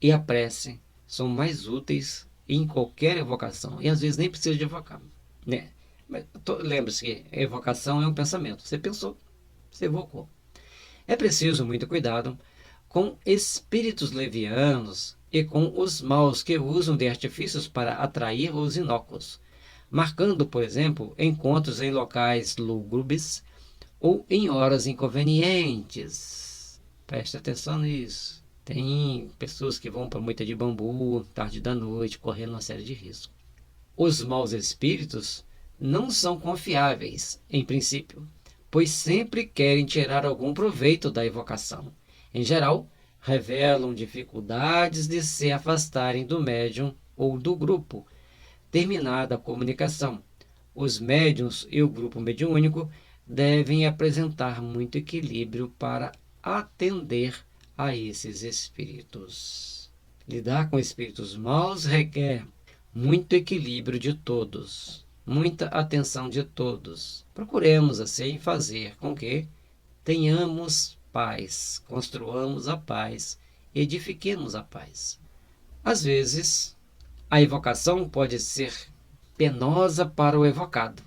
e a prece são mais úteis em qualquer evocação. E às vezes nem precisa de evocar, né? Lembre-se que a evocação é um pensamento. Você pensou, você evocou. É preciso muito cuidado com espíritos levianos e com os maus que usam de artifícios para atrair os inócuos, marcando, por exemplo, encontros em locais lúgubres ou em horas inconvenientes. Preste atenção nisso. Tem pessoas que vão para moita de bambu, tarde da noite, correndo uma série de riscos. Os maus espíritos não são confiáveis, em princípio, pois sempre querem tirar algum proveito da evocação. Em geral, revelam dificuldades de se afastarem do médium ou do grupo. Terminada a comunicação, os médiuns e o grupo mediúnico devem apresentar muito equilíbrio para atender a esses espíritos. Lidar com espíritos maus requer muito equilíbrio de todos, muita atenção de todos. Procuremos, assim, fazer com que tenhamos paz, construamos a paz, edifiquemos a paz. Às vezes, a evocação pode ser penosa para o evocado,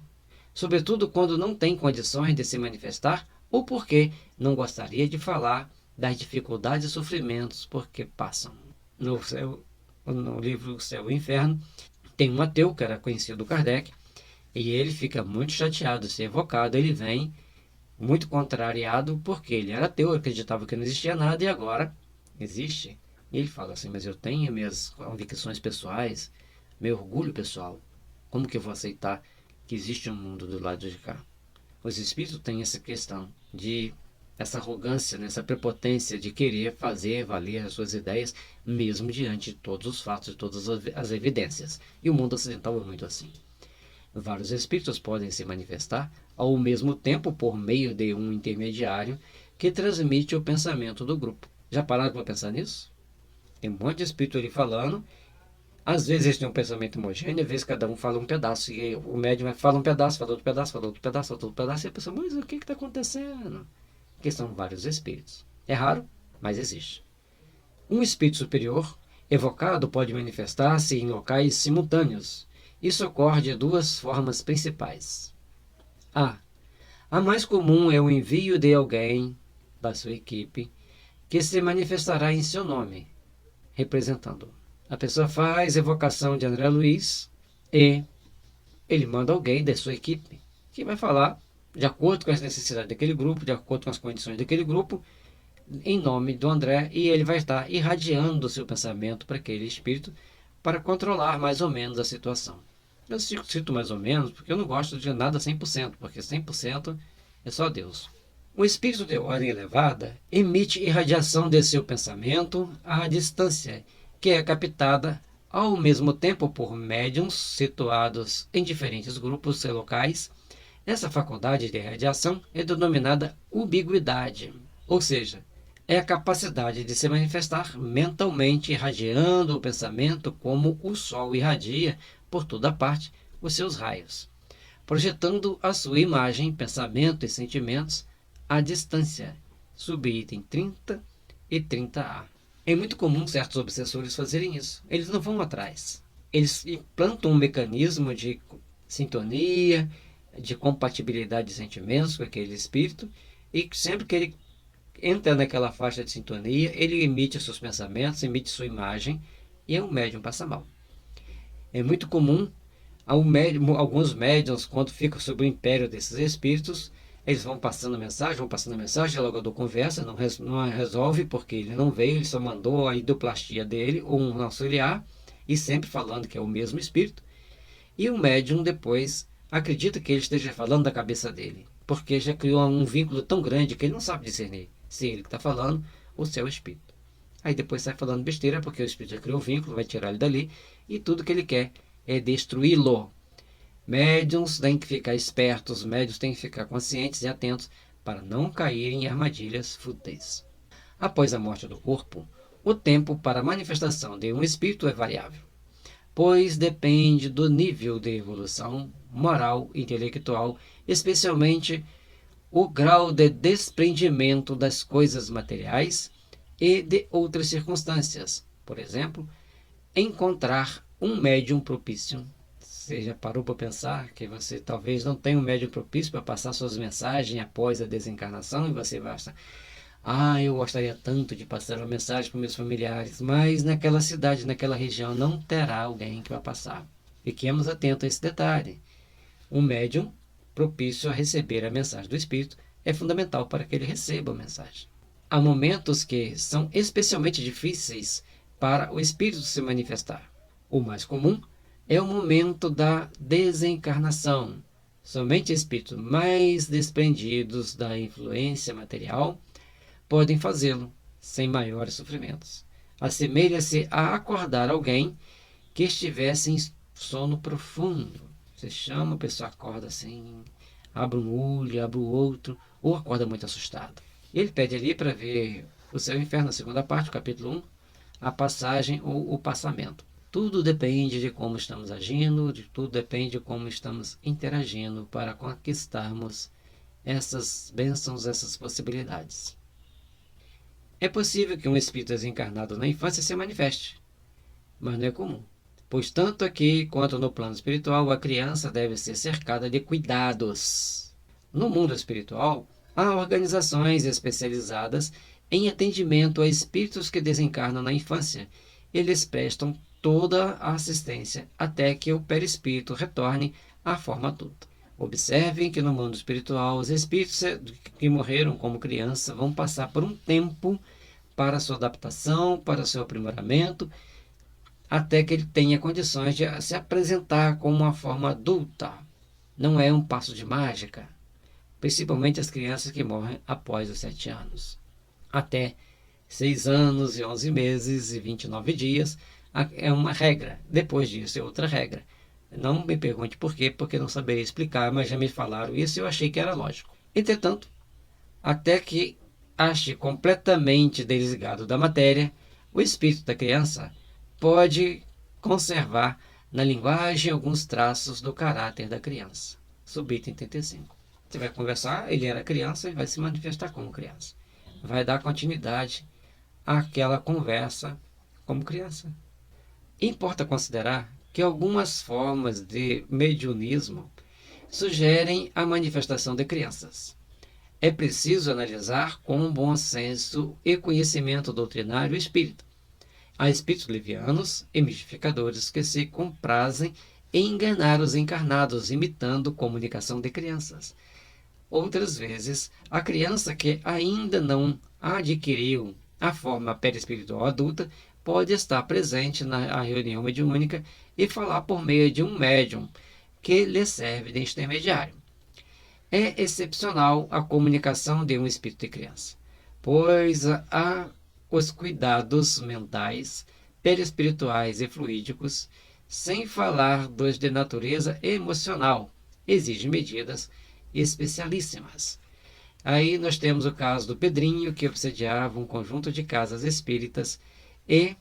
sobretudo quando não tem condições de se manifestar ou porque não gostaria de falar das dificuldades e sofrimentos porque passam. No livro Céu e Inferno, tem um ateu que era conhecido do Kardec, e ele fica muito chateado de ser evocado. Ele vem muito contrariado porque ele era ateu, acreditava que não existia nada e agora existe. E ele fala assim, mas eu tenho minhas convicções pessoais, meu orgulho pessoal. Como que eu vou aceitar que existe um mundo do lado de cá? Os espíritos têm essa questão de essa arrogância, essa prepotência de querer fazer valer as suas ideias, mesmo diante de todos os fatos e todas as evidências. E o mundo ocidental é muito assim. Vários espíritos podem se manifestar ao mesmo tempo por meio de um intermediário que transmite o pensamento do grupo. Já pararam para pensar nisso? Tem um monte de espírito ali falando. Às vezes eles têm um pensamento homogêneo, às vezes cada um fala um pedaço. E o médium fala um pedaço, fala outro pedaço, fala outro pedaço, fala outro pedaço. E a pessoa, mas o que está acontecendo? Porque são vários espíritos. É raro, mas existe. Um espírito superior evocado pode manifestar-se em locais simultâneos. Isso ocorre de duas formas principais. A mais comum é o envio de alguém da sua equipe que se manifestará em seu nome, representando. A pessoa faz evocação de André Luiz e ele manda alguém da sua equipe que vai falar de acordo com as necessidades daquele grupo, de acordo com as condições daquele grupo, em nome do André, e ele vai estar irradiando o seu pensamento para aquele espírito para controlar mais ou menos a situação. Eu cito mais ou menos porque eu não gosto de nada 100%, porque 100% é só Deus. O espírito de ordem elevada emite irradiação de seu pensamento à distância, que é captada ao mesmo tempo por médiuns situados em diferentes grupos e locais. Essa faculdade de irradiação é denominada ubiguidade, ou seja, é a capacidade de se manifestar mentalmente irradiando o pensamento como o Sol irradia por toda parte os seus raios, projetando a sua imagem, pensamento e sentimentos à distância. Subitem 30 e 30A. É muito comum certos obsessores fazerem isso. Eles não vão atrás. Eles implantam um mecanismo de sintonia, de compatibilidade de sentimentos com aquele espírito, e sempre que ele entra naquela faixa de sintonia, ele emite seus pensamentos, emite sua imagem, e o médium passa mal. É muito comum, alguns médiums, quando ficam sob o império desses espíritos, eles vão passando mensagem, o dialogador conversa, não resolve porque ele não veio, ele só mandou a idoplastia dele, ou um auxiliar, e sempre falando que é o mesmo espírito. E o médium depois acredita que ele esteja falando da cabeça dele, porque já criou um vínculo tão grande que ele não sabe discernir se ele que está falando ou se é o espírito. Aí depois sai falando besteira porque o espírito já criou um vínculo, vai tirar ele dali e tudo que ele quer é destruí-lo. Médiuns têm que ficar espertos, médiuns têm que ficar conscientes e atentos para não caírem em armadilhas fúteis. Após a morte do corpo, o tempo para a manifestação de um espírito é variável, pois depende do nível de evolução moral e intelectual, especialmente o grau de desprendimento das coisas materiais e de outras circunstâncias. Por exemplo, encontrar um médium propício. Você já parou para pensar que você talvez não tenha um médium propício para passar suas mensagens após a desencarnação e você basta... eu gostaria tanto de passar uma mensagem para meus familiares, mas naquela cidade, naquela região, não terá alguém que vai passar. Fiquemos atentos a esse detalhe. Um médium propício a receber a mensagem do Espírito é fundamental para que ele receba a mensagem. Há momentos que são especialmente difíceis para o Espírito se manifestar. O mais comum é o momento da desencarnação. Somente espíritos mais desprendidos da influência material podem fazê-lo sem maiores sofrimentos. Assemelha-se a acordar alguém que estivesse em sono profundo. Você chama, a pessoa acorda assim, abre um olho, abre o outro, ou acorda muito assustado. Ele pede ali para ver o céu e o inferno, na segunda parte, capítulo 1, a passagem ou o passamento. Tudo depende de como estamos agindo, de tudo depende de como estamos interagindo para conquistarmos essas bênçãos, essas possibilidades. É possível que um espírito desencarnado na infância se manifeste, mas não é comum, pois tanto aqui quanto no plano espiritual a criança deve ser cercada de cuidados. No mundo espiritual, há organizações especializadas em atendimento a espíritos que desencarnam na infância. Eles prestam toda a assistência até que o perispírito retorne à forma adulta. Observem que no mundo espiritual os espíritos que morreram como criança vão passar por um tempo para sua adaptação, para seu aprimoramento, até que ele tenha condições de se apresentar como uma forma adulta. Não é um passo de mágica, principalmente as crianças que morrem após os 7 anos. Até 6 anos e 11 meses e 29 dias é uma regra. Depois disso é outra regra. Não me pergunte por quê, porque não saberia explicar, mas já me falaram isso e eu achei que era lógico. Entretanto, até que ache completamente desligado da matéria, o espírito da criança pode conservar na linguagem alguns traços do caráter da criança. Subitem 35. Você vai conversar, ele era criança e vai se manifestar como criança. Vai dar continuidade àquela conversa como criança. Importa considerar que algumas formas de mediunismo sugerem a manifestação de crianças. É preciso analisar com bom senso e conhecimento doutrinário espírita. Há espíritos levianos e mistificadores que se comprazem em enganar os encarnados, imitando comunicação de crianças. Outras vezes, a criança que ainda não adquiriu a forma perispiritual adulta pode estar presente na reunião mediúnica e falar por meio de um médium que lhe serve de intermediário. É excepcional a comunicação de um espírito de criança, pois há os cuidados mentais, perispirituais e fluídicos, sem falar dos de natureza emocional, exigem medidas especialíssimas. Aí nós temos o caso do Pedrinho, que obsediava um conjunto de casas espíritas e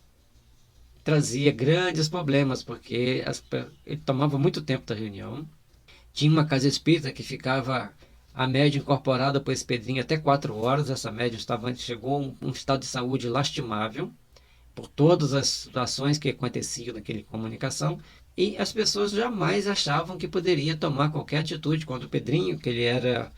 trazia grandes problemas, porque ele tomava muito tempo da reunião. Tinha uma casa espírita que ficava a média incorporada por esse Pedrinho até 4 horas. Essa média chegou a um estado de saúde lastimável por todas as situações que aconteciam naquela comunicação. E as pessoas jamais achavam que poderia tomar qualquer atitude contra o Pedrinho, que ele era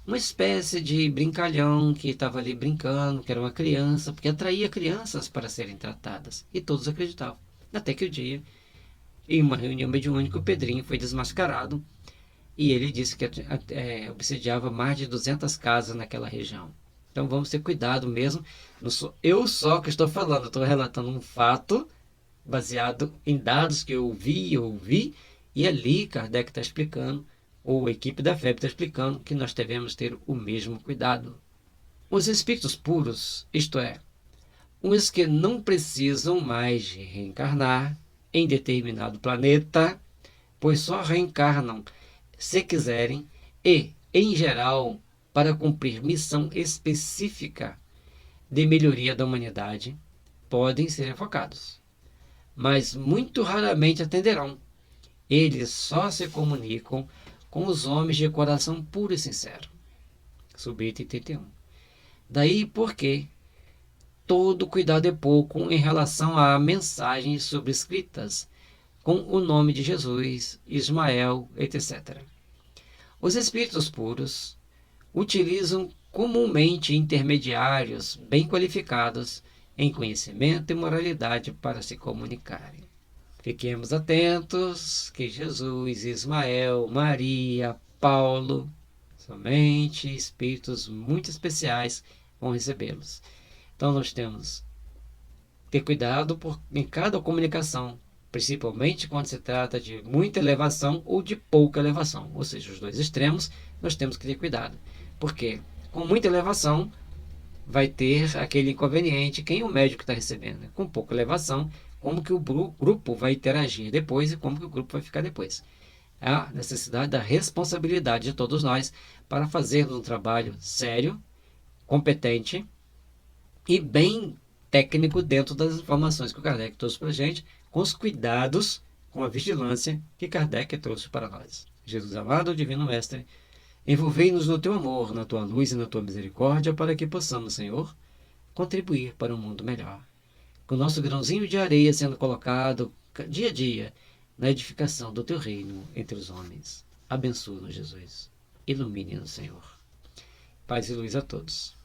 uma espécie de brincalhão que estava ali brincando, que era uma criança, porque atraía crianças para serem tratadas. E todos acreditavam. Até que o dia, em uma reunião mediúnica, o Pedrinho foi desmascarado e ele disse que obsediava mais de 200 casas naquela região. Então vamos ter cuidado mesmo. Não sou eu só que estou falando, estou relatando um fato baseado em dados que eu ouvi E ali Kardec está explicando, ou a equipe da FEB está explicando, que nós devemos ter o mesmo cuidado. Os espíritos puros, isto é, os que não precisam mais de reencarnar em determinado planeta, pois só reencarnam se quiserem e, em geral, para cumprir missão específica de melhoria da humanidade, podem ser evocados, mas muito raramente atenderão. Eles só se comunicam com os homens de coração puro e sincero. Subito 81. Daí porque todo cuidado é pouco em relação a mensagens subscritas com o nome de Jesus, Ismael, etc. Os espíritos puros utilizam comumente intermediários bem qualificados em conhecimento e moralidade para se comunicarem. Fiquemos atentos que Jesus, Ismael, Maria, Paulo, somente espíritos muito especiais vão recebê-los. Então nós temos que ter cuidado em cada comunicação, principalmente quando se trata de muita elevação ou de pouca elevação, ou seja, os dois extremos, nós temos que ter cuidado, porque com muita elevação vai ter aquele inconveniente quem o médico está recebendo. Com pouca elevação, como que o grupo vai interagir depois e como que o grupo vai ficar depois. A necessidade da responsabilidade de todos nós para fazermos um trabalho sério, competente e bem técnico dentro das informações que o Kardec trouxe para a gente, com os cuidados, com a vigilância que Kardec trouxe para nós. Jesus amado, Divino Mestre, envolvei-nos no teu amor, na tua luz e na tua misericórdia, para que possamos, Senhor, contribuir para um mundo melhor. Com o nosso grãozinho de areia sendo colocado dia a dia na edificação do teu reino entre os homens. Abençoa-nos, Jesus. Ilumine-nos, Senhor. Paz e luz a todos.